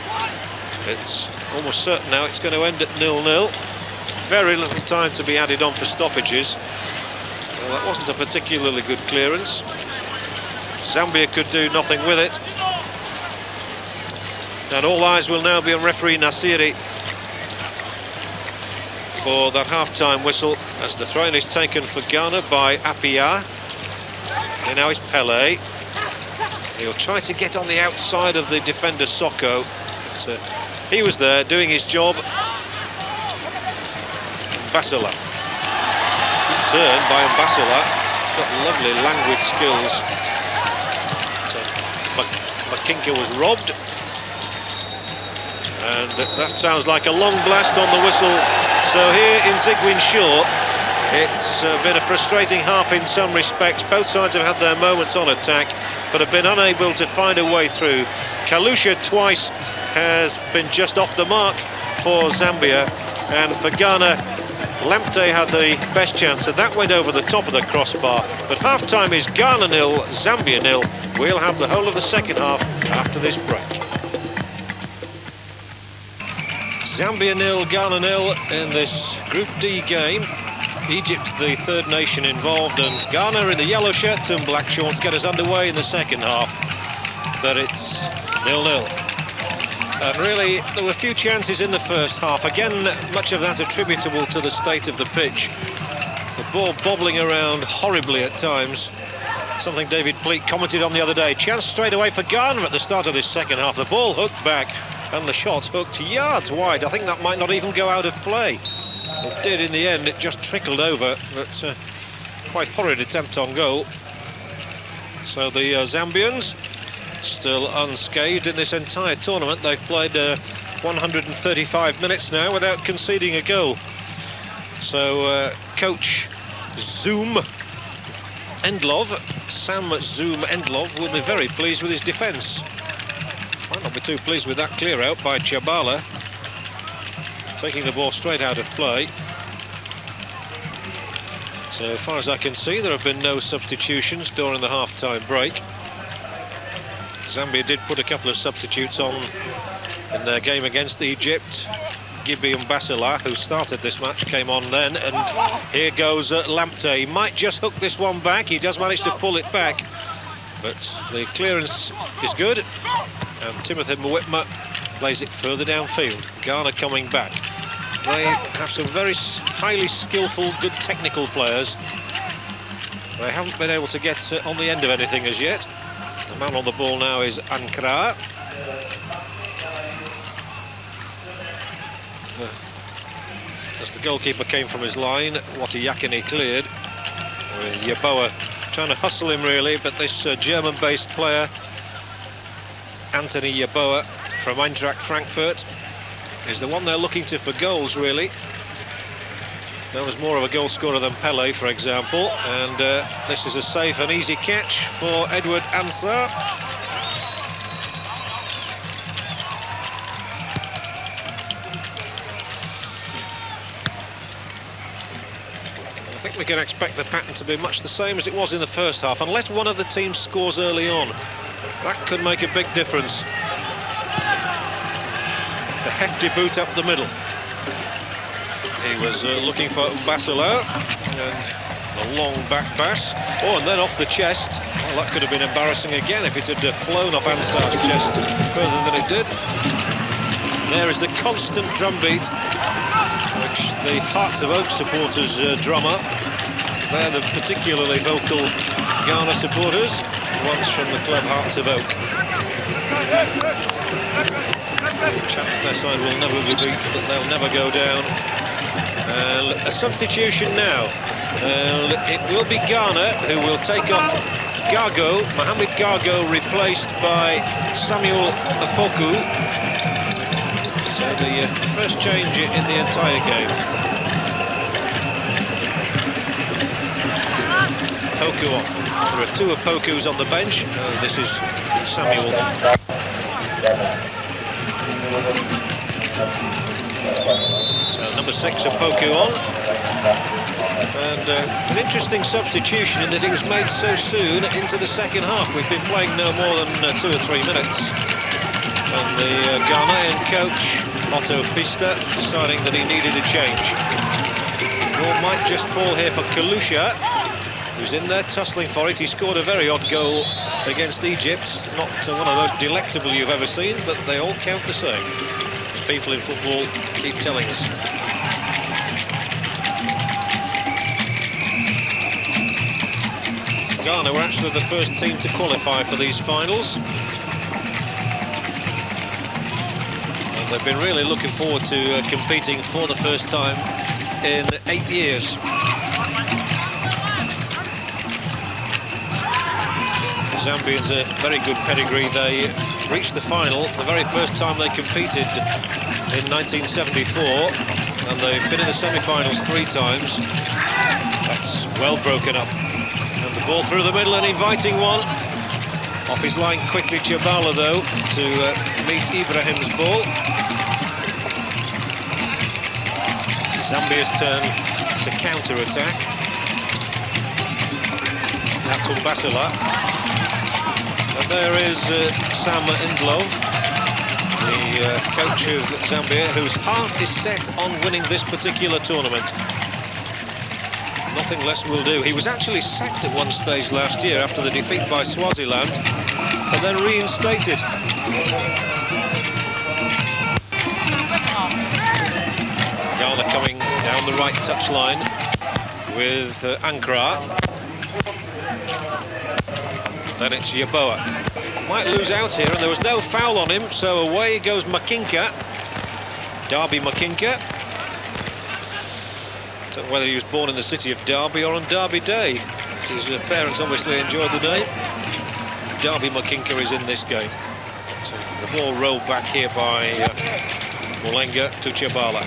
S2: it's almost certain now it's going to end at 0-0. Very little time to be added on for stoppages. Well, that wasn't a particularly good clearance. Zambia could do nothing with it. And all eyes will now be on referee Nasiri for that half-time whistle, as the throw-in is taken for Ghana by Appiah. Here now is Pele. He'll try to get on the outside of the defender Soko, but he was there doing his job. Mbasala. Good turn by Mbasala. Got lovely language skills. Makinka was robbed. And that sounds like a long blast on the whistle. So here in Zigwin Shore, it's been a frustrating half in some respects. Both sides have had their moments on attack, but have been unable to find a way through. Kalusha twice has been just off the mark for Zambia, and for Ghana, Lamptey had the best chance, and that went over the top of the crossbar. But half-time is Ghana 0, Zambia 0. We'll have the whole of the second half after this break. Zambia 0, Ghana 0 in this Group D game. Egypt, the third nation involved, and Ghana in the yellow shirts and black shorts get us underway in the second half. But it's 0-0. And really, there were few chances in the first half. Again, much of that attributable to the state of the pitch. The ball bobbling around horribly at times. Something David Pleat commented on the other day. Chance straight away for Ghana at the start of this second half. The ball hooked back, and the shot hooked yards wide. I think that might not even go out of play. It did in the end, it just trickled over, but quite horrid attempt on goal. So the Zambians still unscathed in this entire tournament. They've played 135 minutes now without conceding a goal. So coach Zoom Endlov, Sam Zoom Endlov, will be very pleased with his defence. Might not be too pleased with that clear out by Chabala, taking the ball straight out of play. So as far as I can see, there have been no substitutions during the half-time break. Zambia did put a couple of substitutes on in their game against Egypt. Gibi Mbasala, who started this match, came on then, and here goes Lamptey. He might just hook this one back. He does manage to pull it back, but the clearance is good, and Timothy Mwitma plays it further downfield. Ghana coming back. They have some very highly skillful, good technical players. They haven't been able to get on the end of anything as yet. The man on the ball now is Ankara. As the goalkeeper came from his line, Watayakini cleared. With Yeboah trying to hustle him really, but this German-based player, Anthony Yeboah from Eintracht Frankfurt, is the one they're looking to for goals really. That was more of a goal scorer than Pele, for example, and this is a safe and easy catch for Edward Ansah. I think we can expect the pattern to be much the same as it was in the first half, unless one of the teams scores early on. That could make a big difference. A hefty boot up the middle. He was looking for Mbasala, and a long back pass. Oh, and then off the chest. Well, that could have been embarrassing again if it had flown off Ansar's chest further than it did. There is the constant drumbeat, which the Hearts of Oak supporters drum up. They're the particularly vocal Ghana supporters, ones from the club Hearts of Oak. Their side will never be beat, but they'll never go down. A substitution now. It will be Ghana who will take off Gargo. Mohamed Gargo replaced by Samuel Apoku. So the first change in the entire game. Poku on. There are two Opokus on the bench. This is Samuel. So number 6 Opoku on. And an interesting substitution in that it was made so soon into the second half. We've been playing no more than 2 or 3 minutes. And the Ghanaian coach, Otto Pfister, deciding that he needed a change. Ball might just fall here for Kalusha, who's in there tussling for it. He scored a very odd goal against Egypt. Not one of those delectable you've ever seen, but they all count the same, as people in football keep telling us. Ghana were actually the first team to qualify for these finals. And they've been really looking forward to competing for the first time in 8 years. Zambians a very good pedigree. They reached the final the very first time they competed in 1974, and they've been in the semi-finals 3 times. That's well broken up. And the ball through the middle, an inviting one. Off his line quickly, Chabala though, to meet Ibrahim's ball. Zambia's turn to counter-attack. That's Basila. And there is Sam Indlov, the coach of Zambia, whose heart is set on winning this particular tournament. Nothing less will do. He was actually sacked at one stage last year after the defeat by Swaziland, and then reinstated. Ghana coming down the right touchline with Ankara. Then it's Yeboah. Might lose out here, and there was no foul on him, so away goes Makinka. Derby Makinka. Don't know whether he was born in the city of Derby or on Derby Day. His parents obviously enjoyed the day. Derby Makinka is in this game. So the ball rolled back here by Mulenga to Chabala.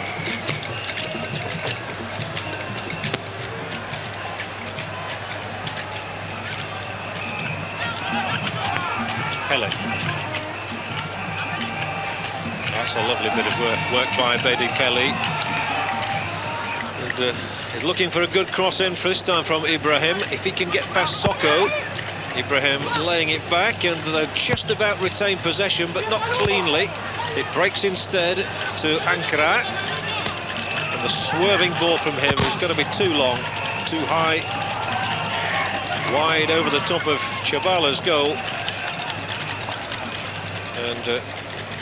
S2: Pele. That's a lovely bit of work by Bedi Pele. And he's looking for a good cross in for this time from Ibrahim. If he can get past Soko, Ibrahim laying it back, and they'll just about retain possession, but not cleanly. It breaks instead to Ankara. And the swerving ball from him is going to be too long, too high. Wide over the top of Chabala's goal. And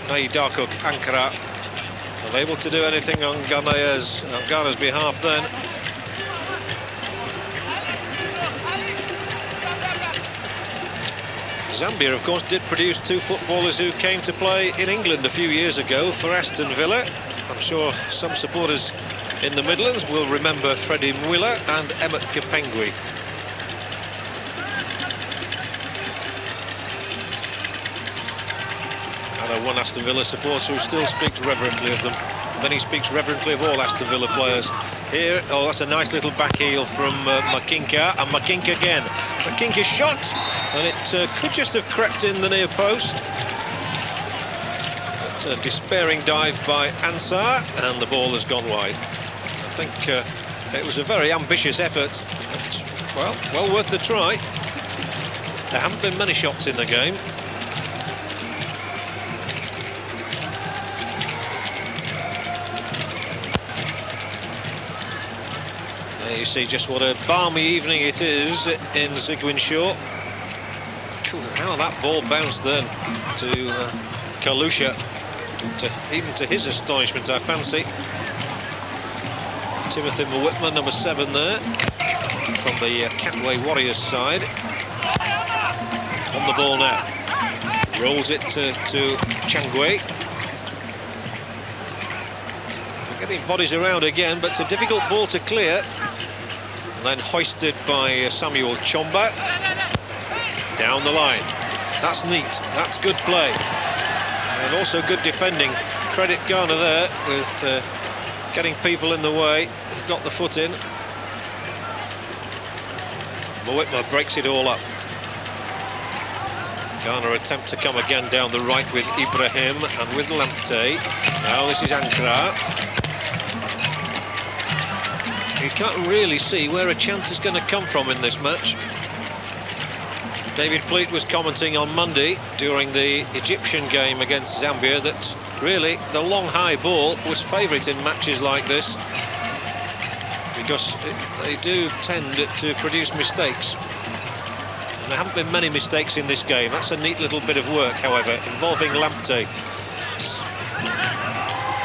S2: Naidakuk Ankara unable to do anything on Ghana's behalf then. Zambia, of course, did produce 2 footballers who came to play in England a few years ago for Aston Villa. I'm sure some supporters in the Midlands will remember Freddie Mwila and Emmett Kapengui. One Aston Villa supporter who still speaks reverently of them. And then he speaks reverently of all Aston Villa players. Here, oh, that's a nice little back heel from Makinka, and Makinka again. Makinka shot, and it could just have crept in the near post. It's a despairing dive by Ansar, and the ball has gone wide. I think it was a very ambitious effort. Well worth the try. There haven't been many shots in the game. You see just what a balmy evening it is in Ziguinchor. How that ball bounced then to Kalusha. Even to his astonishment, I fancy. Timothy Mwitman, number 7 there, from the Catway Warriors side. On the ball now. Rolls it to Changwe. Getting bodies around again, but it's a difficult ball to clear. And then hoisted by Samuel Chomba. Down the line. That's neat. That's good play. And also good defending credit Ghana there with getting people in the way. Got the foot in. Mawitma breaks it all up. Ghana attempt to come again down the right with Ibrahim and with Lamptey. Now this is Ankara. You can't really see where a chance is going to come from in this match. David Pleat was commenting on Monday during the Egyptian game against Zambia that really the long high ball was favourite in matches like this because they do tend to produce mistakes. And there haven't been many mistakes in this game. That's a neat little bit of work, however, involving Lamptey.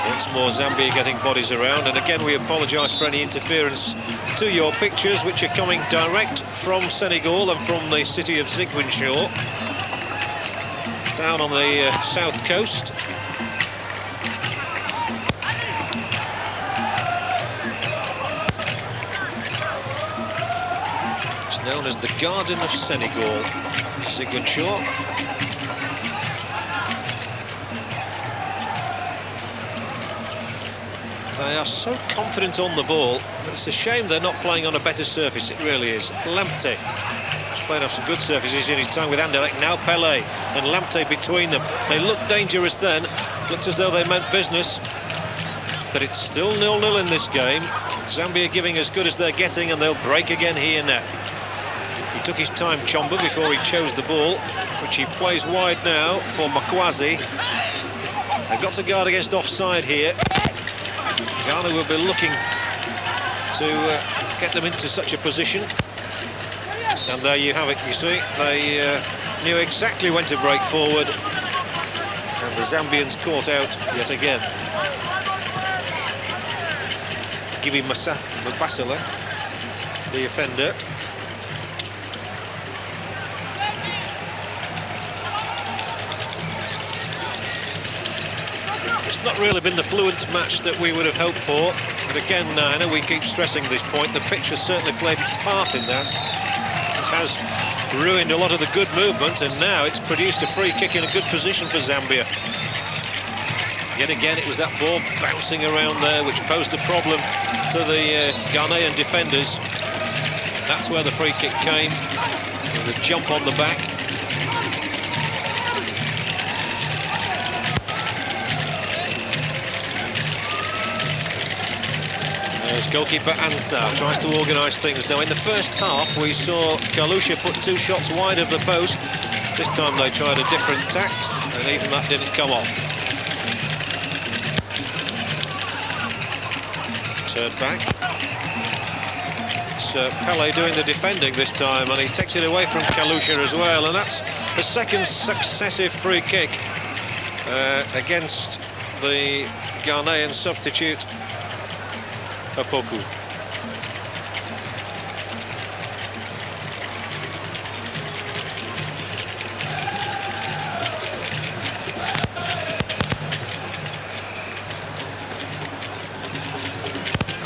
S2: Once more Zambia getting bodies around, and again we apologise for any interference to your pictures, which are coming direct from Senegal and from the city of Ziguinchor, down on the south coast. It's known as the Garden of Senegal, Ziguinchor. They are so confident on the ball. It's a shame they're not playing on a better surface, it really is. Lamptey has played off some good surfaces in his time with Anderlecht. Now Pelé and Lamptey between them. They looked dangerous then, looked as though they meant business. But it's still 0-0 in this game. Zambia giving as good as they're getting, and they'll break again here now. He took his time, Chomba, before he chose the ball, which he plays wide now for Makwazi. They've got to guard against offside here. Ghana will be looking to get them into such a position. And there you have it, you see. They knew exactly when to break forward. And the Zambians caught out yet again. Gibi Mabasala, the offender. Not really been the fluent match that we would have hoped for, but again, I know we keep stressing this point, the pitch has certainly played its part in that. It has ruined a lot of the good movement, and now it's produced a free kick in a good position for Zambia. Yet again, it was that ball bouncing around there which posed a problem to the Ghanaian defenders. That's where the free kick came, with a jump on the back. There's goalkeeper Ansar, tries to organise things. Now in the first half we saw Kalusha put 2 shots wide of the post. This time they tried a different tact, and even that didn't come off. Turned back. It's Pelé doing the defending this time, and he takes it away from Kalusha as well, and that's the second successive free kick against the Ghanaian substitute Apoku.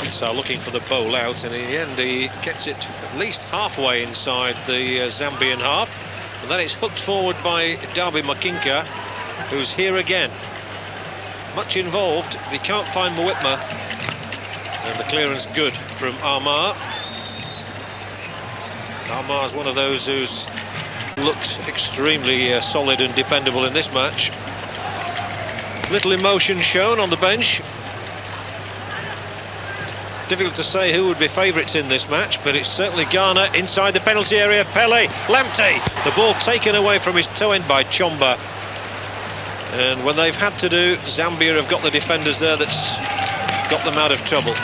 S2: Ansar looking for the bowl out, and in the end he gets it at least halfway inside the Zambian half, and then it's hooked forward by Dabi Makinka, who's here again. Much involved, but he can't find Mawitma. And the clearance good from Amar. Amar's one of those who's looked extremely solid and dependable in this match. Little emotion shown on the bench. Difficult to say who would be favourites in this match, but it's certainly Ghana inside the penalty area. Pelé, Lamptey, the ball taken away from his toe end by Chomba. And when they've had to do, Zambia have got the defenders there that's got them out of trouble.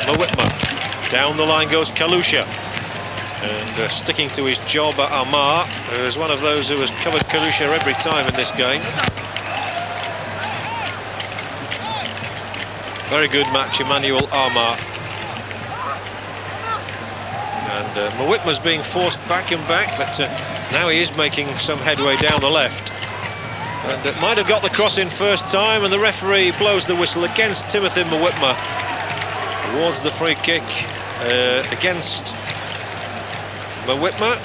S2: Mawitma, down the line goes Kalusha, and sticking to his job at Amar, who is one of those who has covered Kalusha every time in this game. Very good match, Emmanuel Amar. And Mawitma's being forced back and back, but now he is making some headway down the left. And it might have got the cross in first time, and the referee blows the whistle against Timothy Mawitma. Awards the free kick against Mawitma,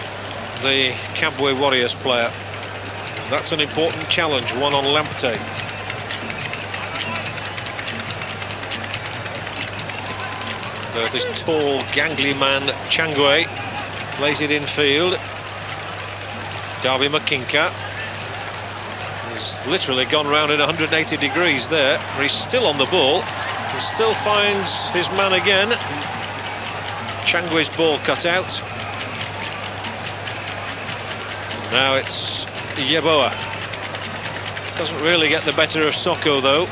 S2: the Kabwe Warriors player. That's an important challenge, one on Lamptey. This tall, gangly man, Changwe, plays it infield. Darby McKinka has literally gone round in 180 degrees there. He's still on the ball. He still finds his man again. Changwe's ball cut out. Now it's Yeboah. Doesn't really get the better of Soko though.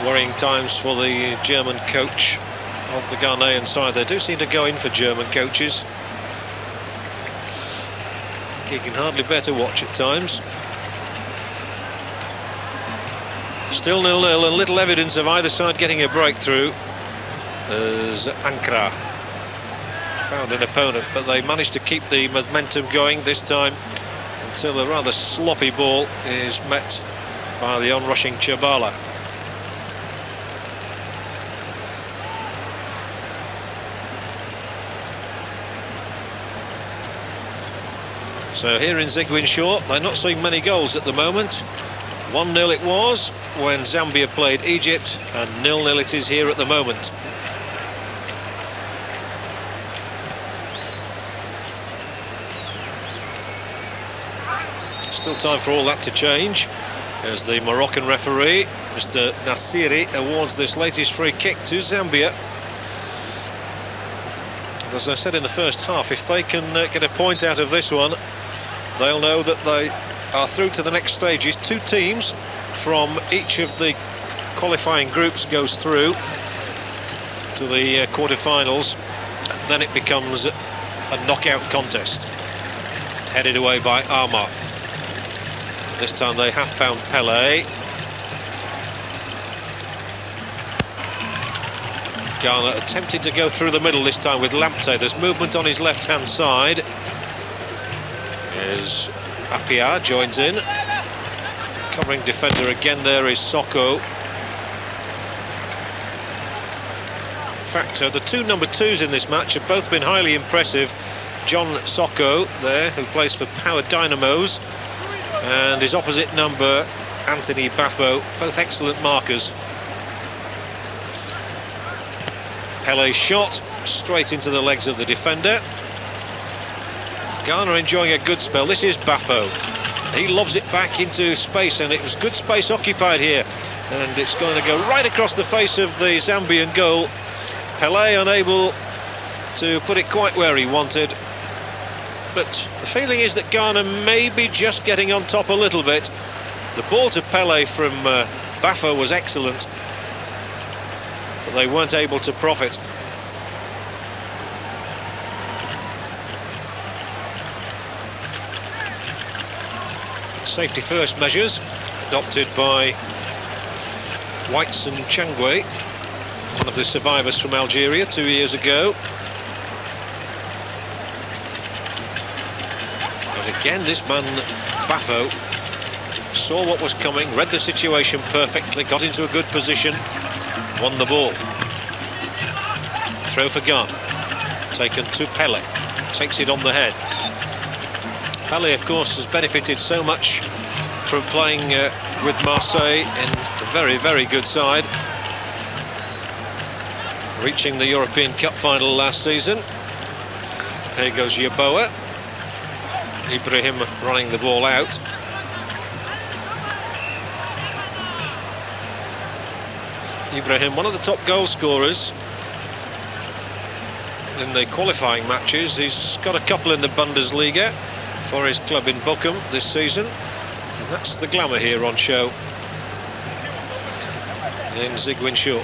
S2: Worrying times for the German coach of the Ghanaian side. They do seem to go in for German coaches. He can hardly bear to watch at times. Still 0-0, and little evidence of either side getting a breakthrough as Ankara found an opponent, but they managed to keep the momentum going this time until a rather sloppy ball is met by the onrushing Chabala. So here in Ziguinchor, they're not seeing many goals at the moment. 1-0 it was when Zambia played Egypt, and 0-0 it is here at the moment. Still time for all that to change, as the Moroccan referee, Mr. Nassiri, awards this latest free kick to Zambia. And as I said in the first half, if they can get a point out of this one, they'll know that they are through to the next stages. 2 teams from each of the qualifying groups goes through to the quarter-finals, and then it becomes a knockout contest headed away by Armagh. This time they have found Pele. Ghana attempted to go through the middle this time with Lamptey. There's movement on his left-hand side. As Appiah joins in. Covering defender again there is Soko. In fact, the 2 number 2s in this match have both been highly impressive. John Soko there, who plays for Power Dynamos, and his opposite number, Anthony Bafo, both excellent markers. Pele's shot straight into the legs of the defender. Ghana enjoying a good spell. This is Bafo. He lobs it back into space, and it was good space occupied here, and it's going to go right across the face of the Zambian goal. Pele unable to put it quite where he wanted, but the feeling is that Ghana may be just getting on top a little bit. The ball to Pele from Bafo was excellent, but they weren't able to profit. Safety first measures adopted by Whites and Changwe, one of the survivors from Algeria 2 years ago. And again, this man Bafo saw what was coming, read the situation perfectly, got into a good position, won the ball. Throw for Ghana, taken to Pele, takes it on the head. Pele, of course, has benefited so much from playing with Marseille in a very, very good side, reaching the European Cup final last season. Here goes Yeboah. Ibrahim running the ball out. Ibrahim, one of the top goal scorers in the qualifying matches. He's got a couple in the Bundesliga for his club in Bochum this season, and that's the glamour here on show in Ziguinchor.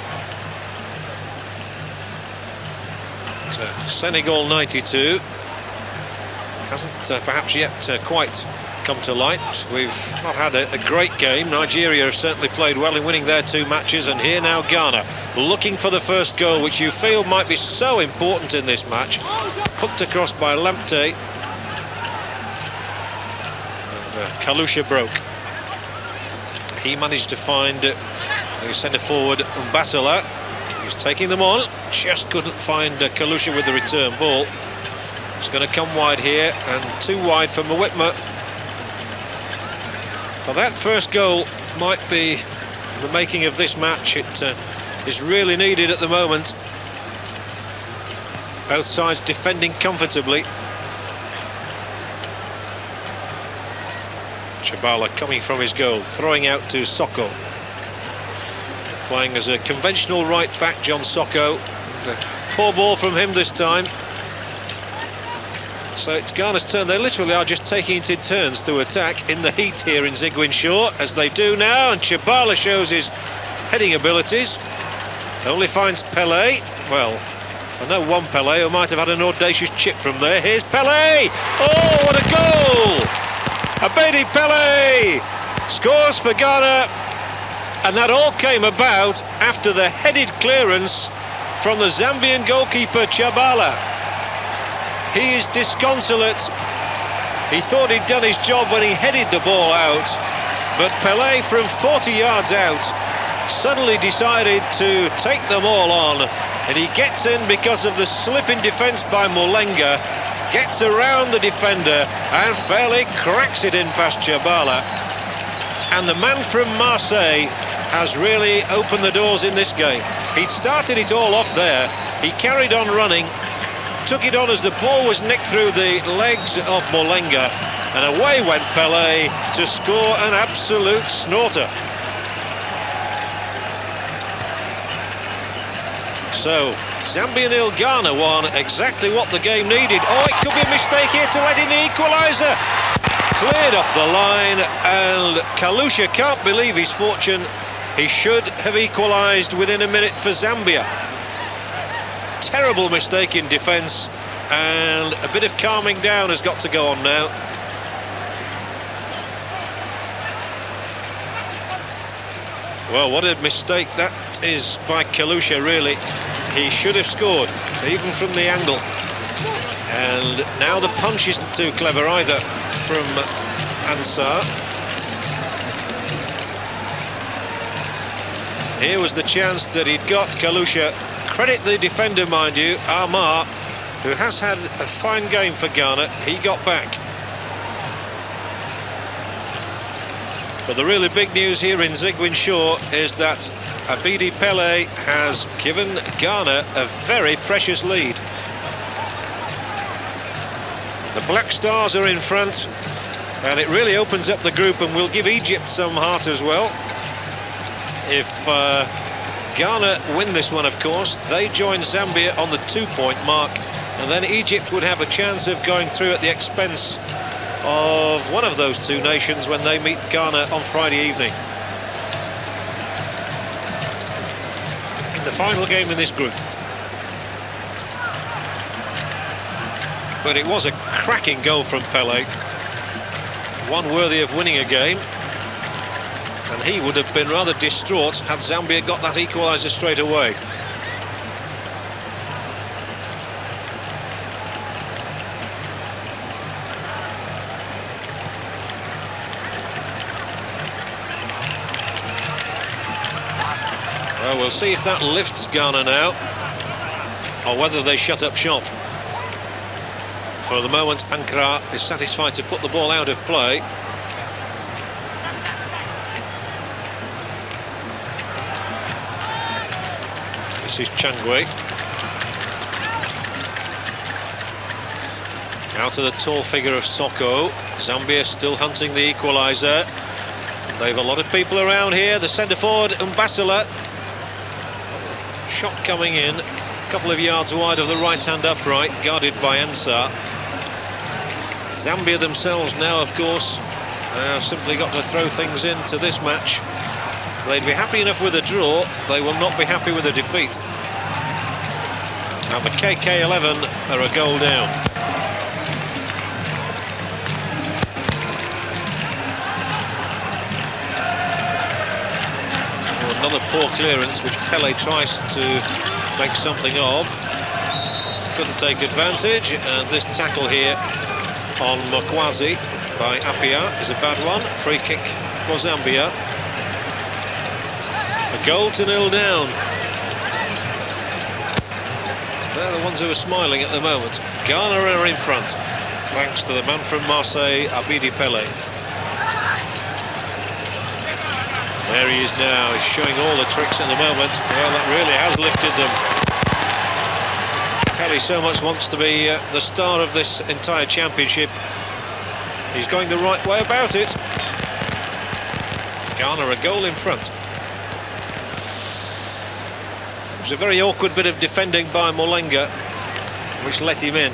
S2: So Senegal 92 hasn't perhaps yet quite come to light. We've not had a great game. Nigeria have certainly played well in winning their 2 matches, and here now Ghana looking for the first goal, which you feel might be so important in this match. Hooked across by Lamptey. Kalusha broke. He managed to find the centre forward Mbasala. He was taking them on, just couldn't find Kalusha with the return ball. It's going to come wide here, and 2 wide for Mwitma. Well, that first goal might be the making of this match. It is really needed at the moment. Both sides defending comfortably. Tchabala coming from his goal, throwing out to Soko. Playing as a conventional right back, John Soko. Poor ball from him this time. So it's Ghana's turn. They literally are just taking it in turns to attack in the heat here in Ziguinchor, as they do now, and Tchabala shows his heading abilities. Only finds Pele. Well, I know one Pele who might have had an audacious chip from there. Here's Pele! Oh, what a goal! Abedi Pele scores for Ghana, and that all came about after the headed clearance from the Zambian goalkeeper Tchabala. He is disconsolate. He thought he'd done his job when he headed the ball out, but Pele from 40 yards out suddenly decided to take them all on, and he gets in because of the slip in defence by Molenga, gets around the defender and fairly cracks it in past Tchabala. And the man from Marseille has really opened the doors in this game. He'd started it all off there. He carried on running, took it on as the ball was nicked through the legs of Molenga, and away went Pele to score an absolute snorter. So, Zambia 0, Ghana 1, exactly what the game needed. Oh, it could be a mistake here to let in the equaliser. Cleared off the line, and Kalusha can't believe his fortune. He should have equalised within a minute for Zambia. Terrible mistake in defence, and a bit of calming down has got to go on now. Well, what a mistake that is by Kalusha, really. He should have scored, even from the angle. And now the punch isn't too clever either from Ansar. Here was the chance that he'd got, Kalusha. Credit the defender, mind you, Amar, who has had a fine game for Ghana. He got back. But the really big news here in Ziguinchor is that Abedi Pele has given Ghana a very precious lead. The Black Stars are in front, and it really opens up the group and will give Egypt some heart as well. If Ghana win this one, of course, they join Zambia on the 2-point mark, and then Egypt would have a chance of going through at the expense of one of those two nations when they meet Ghana on Friday evening. In the final game in this group. But it was a cracking goal from Pele. One worthy of winning a game. And he would have been rather distraught had Zambia got that equaliser straight away. Well, we'll see if that lifts Ghana now, or whether they shut up shop. For the moment, Ankara is satisfied to put the ball out of play. This is Changwe. Out to the tall figure of Soko. Zambia still hunting the equaliser. They've a lot of people around here. The centre forward, Mbasila. Shot coming in, a couple of yards wide of the right-hand upright, guarded by Ansar. Zambia themselves now, of course, have simply got to throw things into this match. They'd be happy enough with a draw, they will not be happy with a defeat. And the KK11 are a goal down. Another poor clearance, which Pele tries to make something of. Couldn't take advantage, and this tackle here on Mokwazi by Apia is a bad one. Free kick for Zambia. A goal to 0 down. They're the ones who are smiling at the moment. Ghana are in front, thanks to the man from Marseille, Abedi Pele. There he is now, he's showing all the tricks at the moment. Well, that really has lifted them. Pelly so much wants to be the star of this entire championship. He's going the right way about it. Ghana a goal in front. It was a very awkward bit of defending by Molenga, which let him in.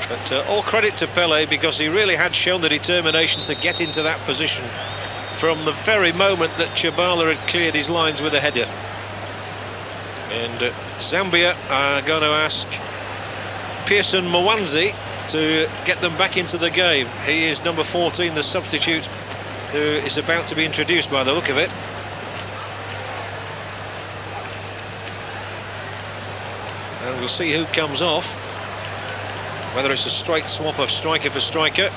S2: But all credit to Pelé, because he really had shown the determination to get into that position from the very moment that Tchabala had cleared his lines with a header. And Zambia are going to ask Pearson Mwanzi to get them back into the game. He is number 14, the substitute, who is about to be introduced by the look of it. And we'll see who comes off. Whether it's a straight swap of striker for striker,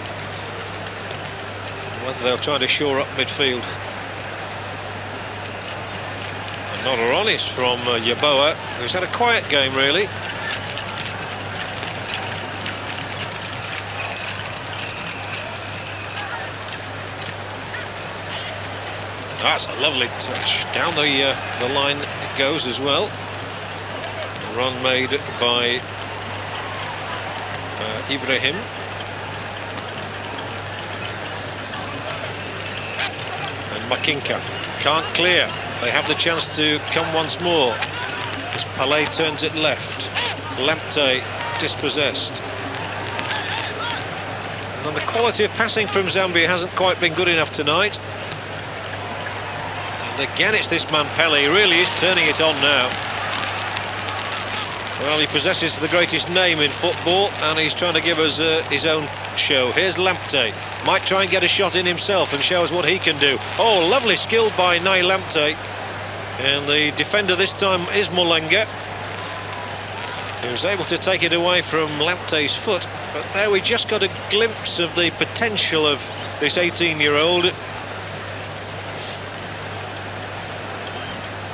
S2: whether they'll try to shore up midfield. Another on is from Yeboah, who's had a quiet game really. That's a lovely touch. Down the line it goes as well. A run made by Ibrahim. And Makinka can't clear. They have the chance to come once more as Pelé turns it left. Lamptey dispossessed. And the quality of passing from Zambia hasn't quite been good enough tonight. And again it's this man Pelé, he really is turning it on now. Well, he possesses the greatest name in football and he's trying to give us his own show. Here's Lamptey. Might try and get a shot in himself and show us what he can do. Oh, lovely skill by Nai Lamptey. And the defender this time is Molenga, who's able to take it away from Lamptey's foot. But there we just got a glimpse of the potential of this 18-year-old.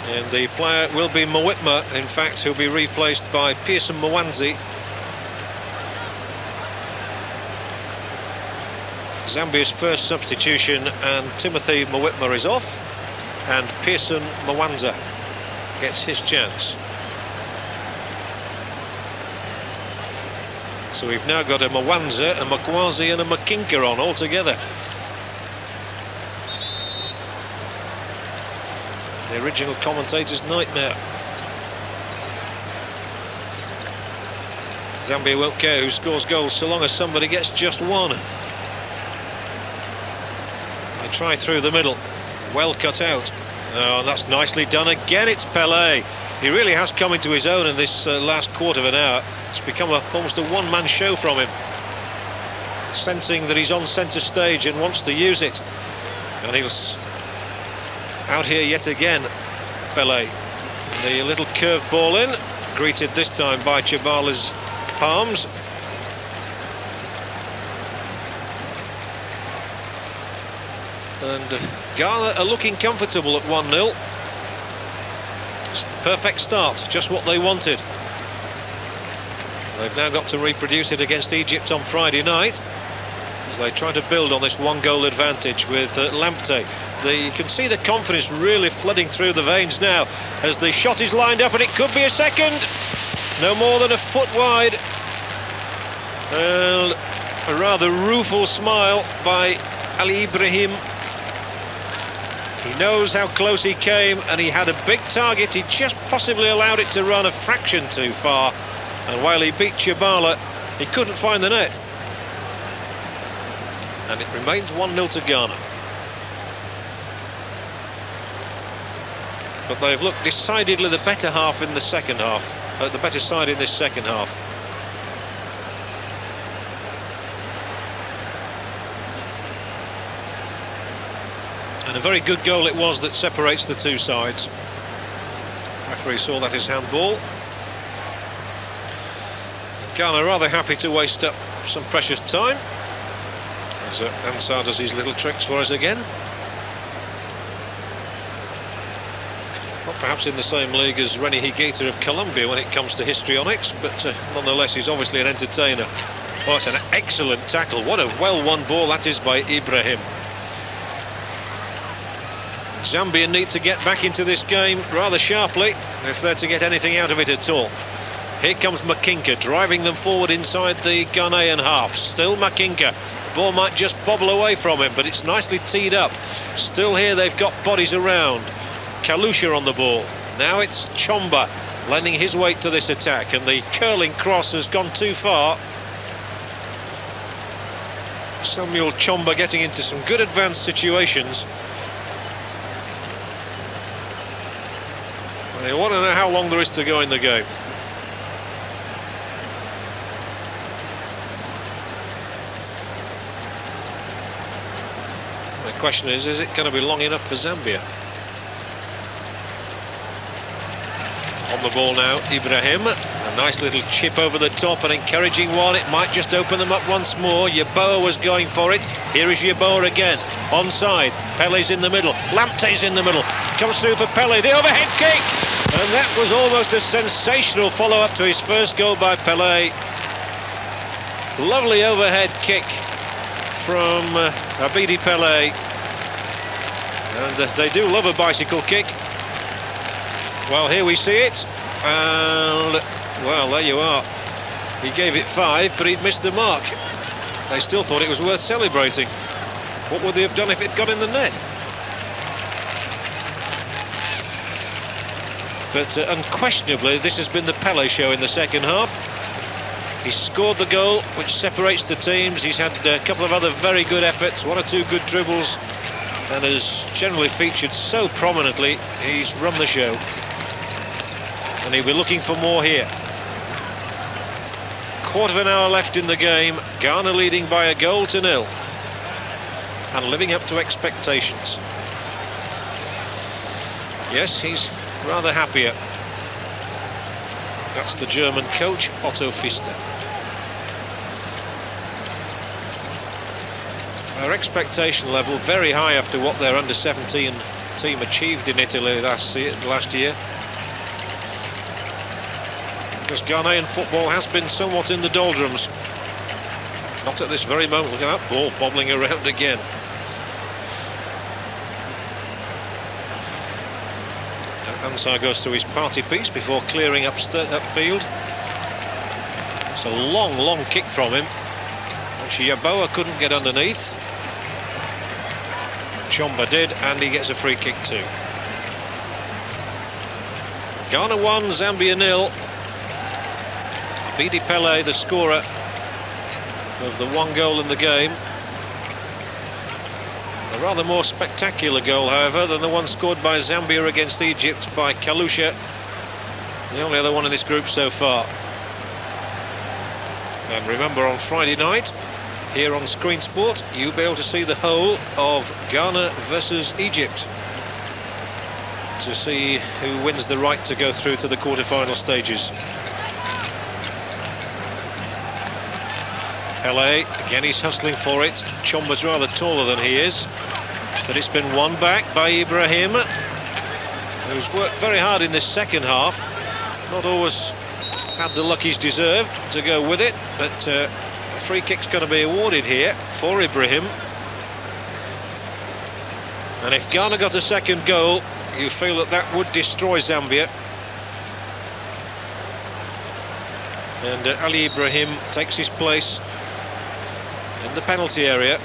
S2: And the player will be Mwitma, in fact, who'll be replaced by Pearson Mwanzi. Zambia's first substitution, and Timothy Mwitma is off, and Pearson Mwanza gets his chance. So we've now got a Mwanza, a Makwazi and a Makinka on all together. The original commentator's nightmare. Zambia won't care who scores goals so long as somebody gets just one. They try through the middle. Well cut out. Oh, that's nicely done. Again, it's Pelé. He really has come into his own in this last quarter of an hour. It's become almost a one-man show from him. Sensing that he's on centre stage and wants to use it. And he's out here yet again, Pelé. The little curved ball in, greeted this time by Tchabala's palms. And Ghana are looking comfortable at 1-0. It's the perfect start, just what they wanted. They've now got to reproduce it against Egypt on Friday night as they try to build on this one-goal advantage with Lamptey. You can see the confidence really flooding through the veins now as the shot is lined up, and it could be a second. No more than a foot wide. And a rather rueful smile by Ali Ibrahim. He knows how close he came, and he had a big target. He just possibly allowed it to run a fraction too far. And while he beat Tchabala, he couldn't find the net. And it remains 1-0 to Ghana. But they've looked decidedly the better half in the second half. The better side in this second half. And a very good goal it was that separates the two sides. Referee saw that as handball. Ghana rather happy to waste up some precious time as Ansar does his little tricks for us again. Not perhaps in the same league as Rennie Higuita of Colombia when it comes to histrionics, but nonetheless he's obviously an entertainer. Oh, it's an excellent tackle. What a well-won ball that is by Ibrahim. Zambia need to get back into this game rather sharply if they're to get anything out of it at all. Here comes Makinka driving them forward inside the Ghanaian half. Still Makinka. The ball might just bobble away from him, but it's nicely teed up. Still here, they've got bodies around. Kalusha on the ball. Now it's Chomba lending his weight to this attack, and the curling cross has gone too far. Samuel Chomba getting into some good advanced situations. I want to know how long there is to go in the game. The question is it going to be long enough for Zambia? On the ball now, Ibrahim. A nice little chip over the top, an encouraging one. It might just open them up once more. Yeboah was going for it. Here is Yeboah again. Onside. Pele's in the middle. Lamptey's in the middle. Comes through for Pele. The overhead kick. And that was almost a sensational follow-up to his first goal by Pele. Lovely overhead kick from Abidi Pele. And they do love a bicycle kick. Well, here we see it, and, well, there you are. He gave it 5, but he'd missed the mark. They still thought it was worth celebrating. What would they have done if it got in the net? But unquestionably, this has been the Pele show in the second half. He's scored the goal, which separates the teams. He's had a couple of other very good efforts, 1 or 2 good dribbles, and has generally featured so prominently. He's run the show. And he'll be looking for more here. Quarter of an hour left in the game. Ghana leading by a goal to 0. And living up to expectations. Yes, he's rather happier. That's the German coach, Otto Pfister. Our expectation level very high after what their under-17 team achieved in Italy last year. Because Ghanaian football has been somewhat in the doldrums. Not at this very moment. Look at that ball bobbling around again. And Ansar goes to his party piece before clearing upfield. It's a long, long kick from him. Actually, Yeboah couldn't get underneath. Chomba did, and he gets a free kick too. Ghana 1, Zambia 0. Abidi Pele, the scorer of the 1 goal in the game. A rather more spectacular goal, however, than the one scored by Zambia against Egypt by Kalusha. The only other one in this group so far. And remember, on Friday night, here on Screen Sport, you'll be able to see the whole of Ghana versus Egypt, to see who wins the right to go through to the quarter-final stages. Pele, again he's hustling for it. Chomba's rather taller than he is, but it's been won back by Ibrahim, who's worked very hard in this second half. Not always had the luck he's deserved to go with it, but a free kick's going to be awarded here for Ibrahim. And if Ghana got a second goal, you feel that that would destroy Zambia. And Ali Ibrahim takes his place in the penalty area.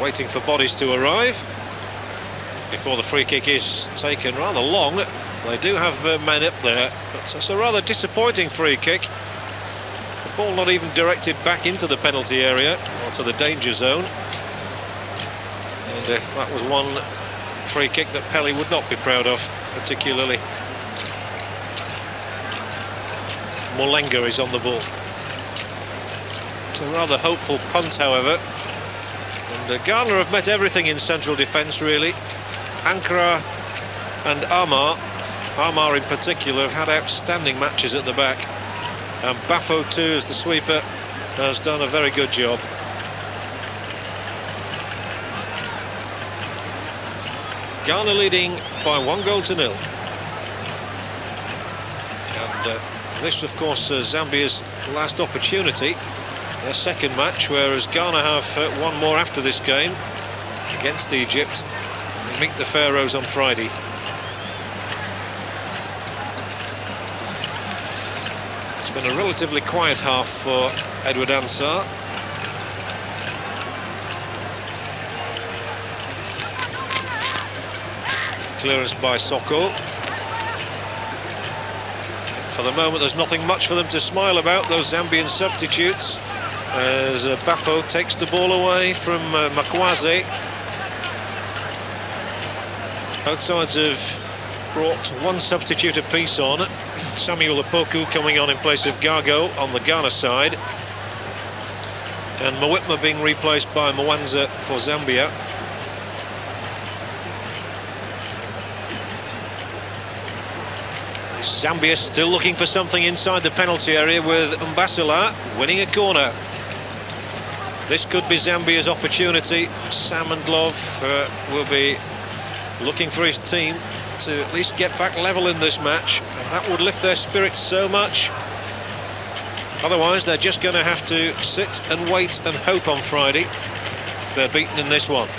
S2: Waiting for bodies to arrive before the free kick is taken. Rather long. They do have men up there, but it's a rather disappointing free kick. The ball not even directed back into the penalty area or to the danger zone. And that was one free kick that Pele would not be proud of, particularly. Molenga is on the ball. It's a rather hopeful punt, however. And Ghana have met everything in central defence, really. Ankara and Amar in particular have had outstanding matches at the back. And Bafo too, as the sweeper, has done a very good job. Ghana leading by 1 goal to 0. And this, of course, Zambia's last opportunity their second match, whereas Ghana have one more after this game against Egypt. They meet the Pharaohs on Friday. It's been a relatively quiet half for Edward Ansah. Clearance by Soko. For the moment, there's nothing much for them to smile about, those Zambian substitutes, as Bafo takes the ball away from Makwaze. Both sides have brought one substitute apiece on. Samuel Opoku coming on in place of Gago on the Ghana side, and Mwitma being replaced by Mwanza for Zambia. Zambia still looking for something inside the penalty area, with Mbasila winning a corner. This could be Zambia's opportunity. Sam Ndlov will be looking for his team to at least get back level in this match, and that would lift their spirits so much. Otherwise, they're just going to have to sit and wait and hope on Friday if they're beaten in this one.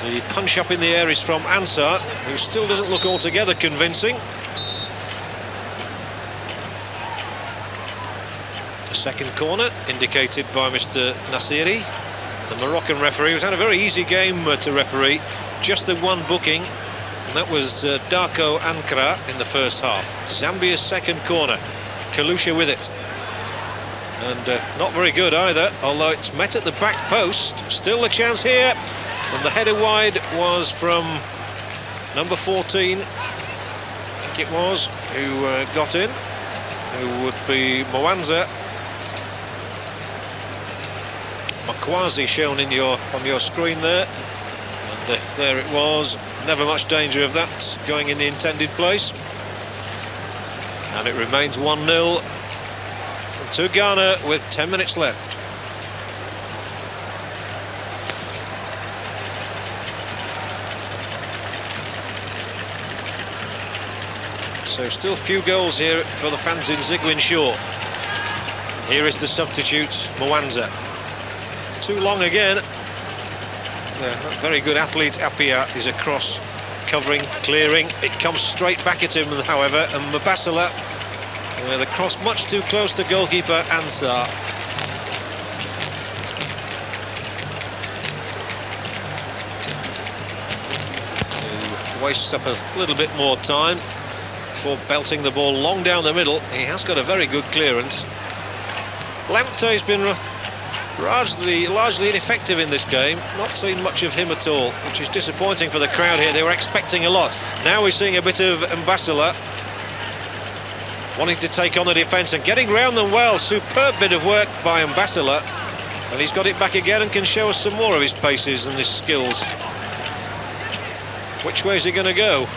S2: The punch up in the air is from Ansah, who still doesn't look altogether convincing. The second corner indicated by Mr. Nasiri, the Moroccan referee, who's had a very easy game to referee, just the one booking, and that was Darko Ankara in the first half. Zambia's second corner, Kalusha with it, and not very good either, although it's met at the back post. Still a chance here, and the header wide was from number 14, I think it was, who got in, who would be Mwanza. Makwaze shown in on your screen there, and there it was. Never much danger of that going in the intended place, and it remains 1-0 to Ghana with 10 minutes left. So still few goals here for the fans in Ziguinchor. Here is the substitute, Mwanza. Too long again. Very good athlete Apia is across, covering, clearing. It comes straight back at him, however, and Mbasila, the cross much too close to goalkeeper Ansah. He wastes up a little bit more time before belting the ball long down the middle. He has got a very good clearance. Lamptey's been largely ineffective in this game. Not seen much of him at all, which is disappointing for the crowd here. They were expecting a lot. Now we're seeing a bit of Mbasila wanting to take on the defence and getting round them well. Superb bit of work by Mbasila, and he's got it back again and can show us some more of his paces and his skills. Which way is he going to go?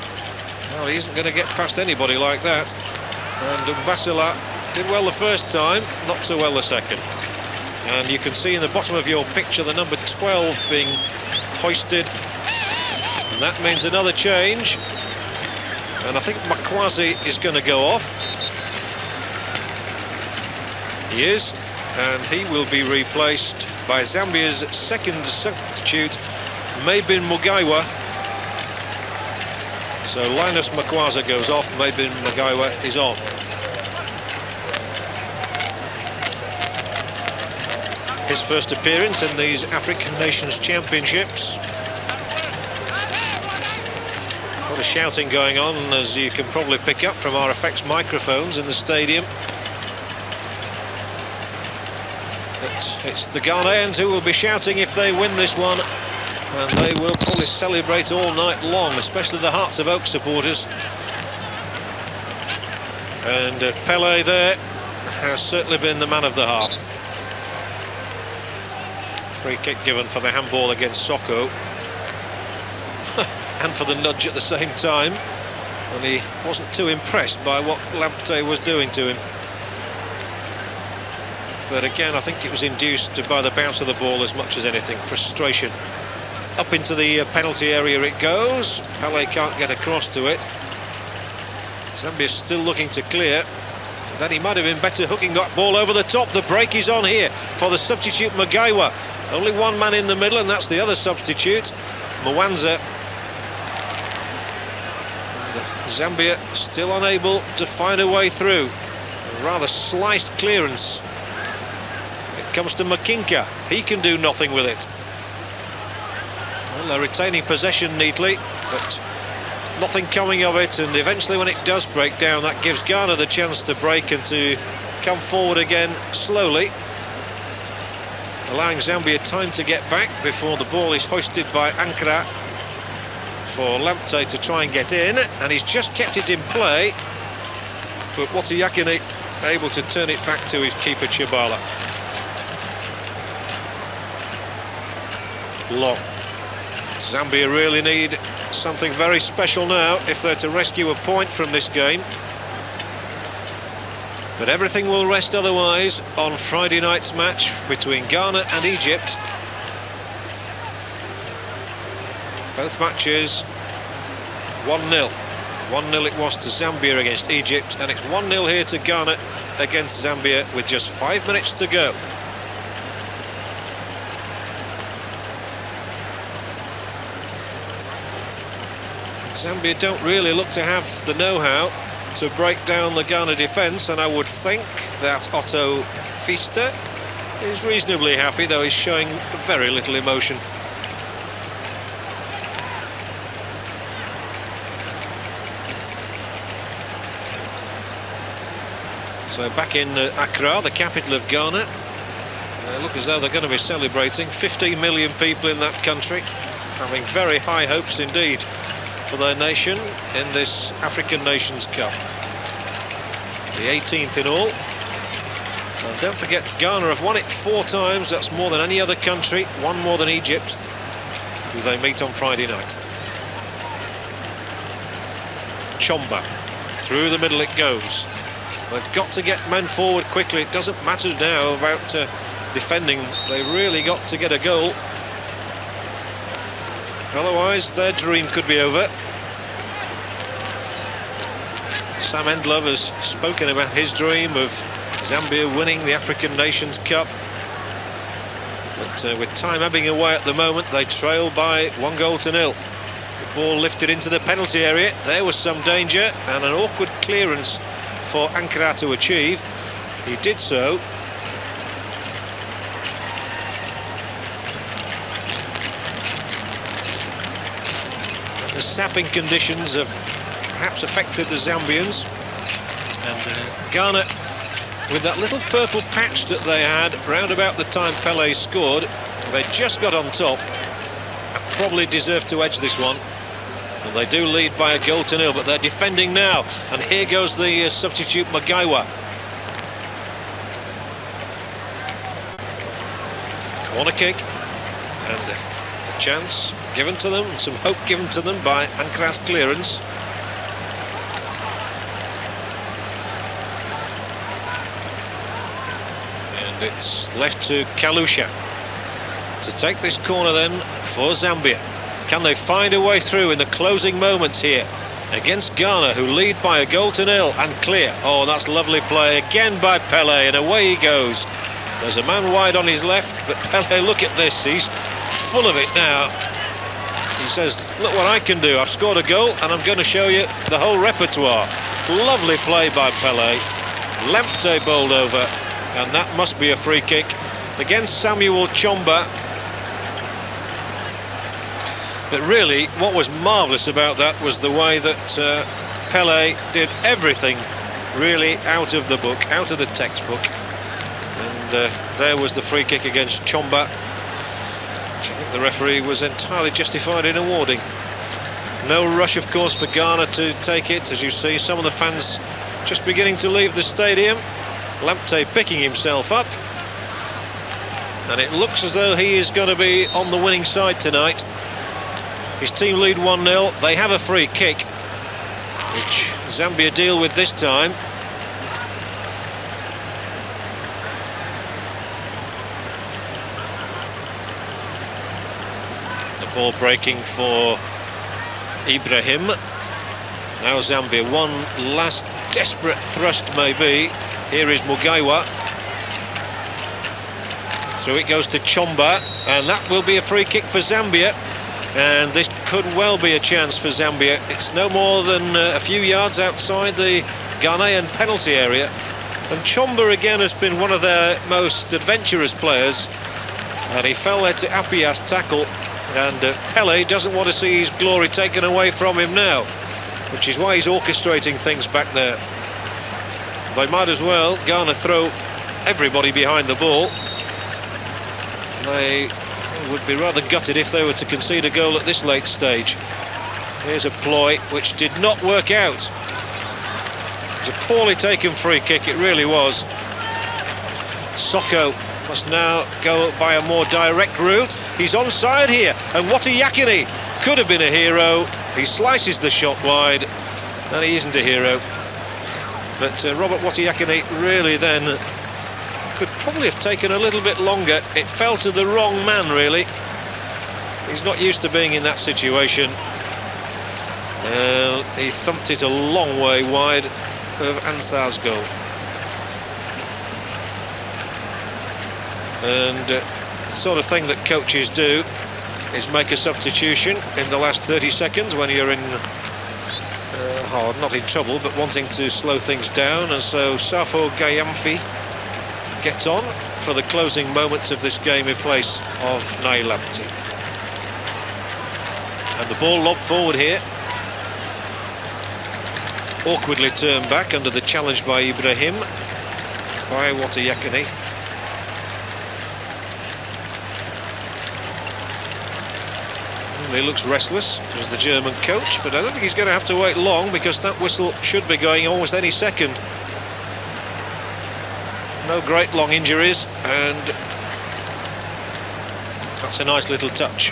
S2: Well, he isn't going to get past anybody like that, and Mbasila did well the first time, not so well the second. And you can see in the bottom of your picture the number 12 being hoisted, and that means another change, and I think Makwaze is going to go off. He is, and he will be replaced by Zambia's second substitute, Mabin Mugaiwa. So Linus Makwaze goes off, Mabin Mugaiwa is on. His first appearance in these African Nations Championships. A lot of shouting going on, as you can probably pick up from our effects microphones in the stadium. But it's the Ghanaians who will be shouting if they win this one, and they will probably celebrate all night long, especially the Hearts of Oak supporters. And Pele there has certainly been the man of the half. Free kick given for the handball against Soko and for the nudge at the same time, and he wasn't too impressed by what Lamptey was doing to him. But again, I think it was induced by the bounce of the ball as much as anything. Frustration. Up into the penalty area it goes. Pele can't get across to it. Zambia's still looking to clear. then he might have been better hooking that ball over the top. The break is on here for the substitute Magaiwa. Only one man in the middle, and that's the other substitute, Mwanza. And Zambia still unable to find a way through. A rather sliced clearance. It comes to Makinka. He can do nothing with it. Well, they're retaining possession neatly, but nothing coming of it, and eventually when it does break down, that gives Ghana the chance to break and to come forward again slowly, allowing Zambia time to get back before the ball is hoisted by Ankara for Lamptey to try and get in, and he's just kept it in play, but Watayakini able to turn it back to his keeper Chibala. Long. Zambia really need something very special now if they're to rescue a point from this game. But everything will rest otherwise on Friday night's match between Ghana and Egypt. Both matches 1-0. 1-0 it was to Zambia against Egypt, and it's 1-0 here to Ghana against Zambia with just 5 minutes to go. Zambia don't really look to have the know-how to break down the Ghana defence, and I would think that Otto Feaster is reasonably happy, though he's showing very little emotion. So back in Accra, the capital of Ghana, they look as though they're going to be celebrating. 15 million people in that country, having very high hopes indeed for their nation in this African Nations Cup. The 18th in all. And don't forget, Ghana have won it 4 times. That's more than any other country, one more than Egypt, who they meet on Friday night. Chomba, through the middle it goes. They've got to get men forward quickly. It doesn't matter now about defending. They really got to get a goal. Otherwise, their dream could be over. Sam Endlove has spoken about his dream of Zambia winning the African Nations Cup. But with time ebbing away at the moment, they trail by 1-0. The ball lifted into the penalty area. There was some danger, and an awkward clearance for Ankara to achieve. He did so. The sapping conditions have perhaps affected the Zambians, and Ghana, with that little purple patch that they had round about the time Pelé scored, they just got on top and probably deserved to edge this one, and they do lead by 1-0, but they're defending now, and here goes the substitute Magaiwa. Corner kick, and a chance given to them, some hope given to them by Ankara's clearance. And it's left to Kalusha to take this corner then for Zambia. Can they find a way through in the closing moments here against Ghana, who lead by 1-0 and clear? Oh, that's lovely play again by Pelé, and away he goes. There's a man wide on his left, but Pelé, look at this, he's full of it now. He says, look what I can do. I've scored a goal and I'm going to show you the whole repertoire. Lovely play by Pelé. Lamptey bowled over, and that must be a free kick against Samuel Chomba. But really, what was marvellous about that was the way that Pelé did everything really out of the book, out of the textbook. And there was the free kick against Chomba, which I think the referee was entirely justified in awarding. No rush, of course, for Ghana to take it. As you see, some of the fans just beginning to leave the stadium. Lamptey picking himself up, and it looks as though he is going to be on the winning side tonight. His team lead 1-0. They have a free kick, which Zambia deal with this time. The ball breaking for Ibrahim. Now Zambia, one last desperate thrust maybe Here is Mugaiwa. Through it goes to Chomba, and that will be a free kick for Zambia. And this could well be a chance for Zambia. It's no more than a few yards outside the Ghanaian penalty area. And Chomba again has been one of their most adventurous players. And he fell there to Appiah's tackle. And Pele doesn't want to see his glory taken away from him now, which is why he's orchestrating things back there. They might as well, Ghana, throw everybody behind the ball. They would be rather gutted if they were to concede a goal at this late stage. Here's a ploy which did not work out. It was a poorly taken free kick, it really was. Soko must now go by a more direct route. He's onside here, and Watayakini could have been a hero. He slices the shot wide, and he isn't a hero. But Robert Watayakini really then could probably have taken a little bit longer. It fell to the wrong man, really. He's not used to being in that situation. He thumped it a long way wide of Ansar's goal. And the sort of thing that coaches do is make a substitution in the last 30 seconds when you're in, not in trouble, but wanting to slow things down. And so Safo Gayamfi gets on for the closing moments of this game in place of Nailapti. And the ball lobbed forward here. Awkwardly turned back under the challenge by Ibrahim, by Watayakini. He looks restless as the German coach, but I don't think he's going to have to wait long, because that whistle should be going almost any second. No great long injuries, and that's a nice little touch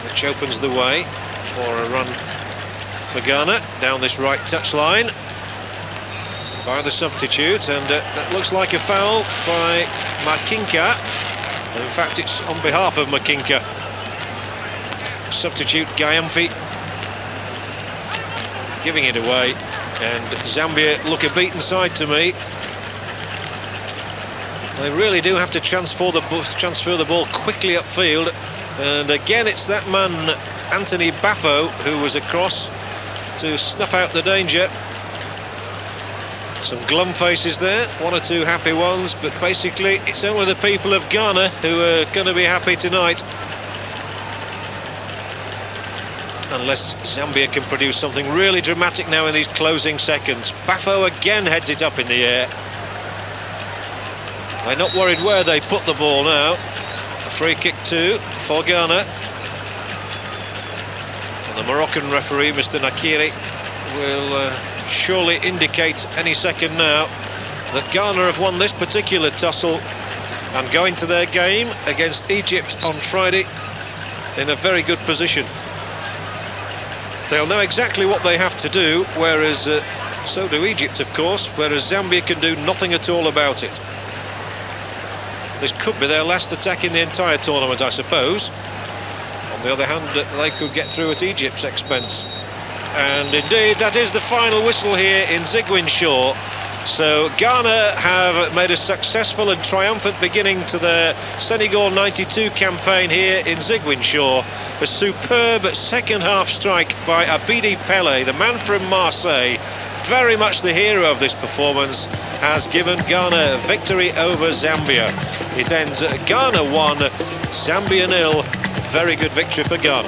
S2: which opens the way for a run for Ghana down this right touch line by the substitute, and that looks like a foul by Makinka. In fact, it's on behalf of Makinka. Substitute Gayamfi giving it away, and Zambia look a beaten side to me. They really do have to transfer the ball quickly upfield, and again it's that man Anthony Baffo who was across to snuff out the danger. Some glum faces there, one or two happy ones, but basically it's only the people of Ghana who are going to be happy tonight. Unless Zambia can produce something really dramatic now in these closing seconds. Baffo again heads it up in the air. They're not worried where they put the ball now. A free kick too for Ghana. And the Moroccan referee, Mr. Nakiri, will surely indicate any second now that Ghana have won this particular tussle and go into their game against Egypt on Friday in a very good position. They'll know exactly what they have to do, whereas so do Egypt, of course, whereas Zambia can do nothing at all about it. This could be their last attack in the entire tournament, I suppose. On the other hand, they could get through at Egypt's expense. And indeed, that is the final whistle here in Ziguinchor. So Ghana have made a successful and triumphant beginning to their Senegal 92 campaign here in Ziguinchor. A superb second half strike by Abidi Pele, the man from Marseille, very much the hero of this performance, has given Ghana a victory over Zambia. It ends Ghana 1, Zambia 0. Very good victory for Ghana.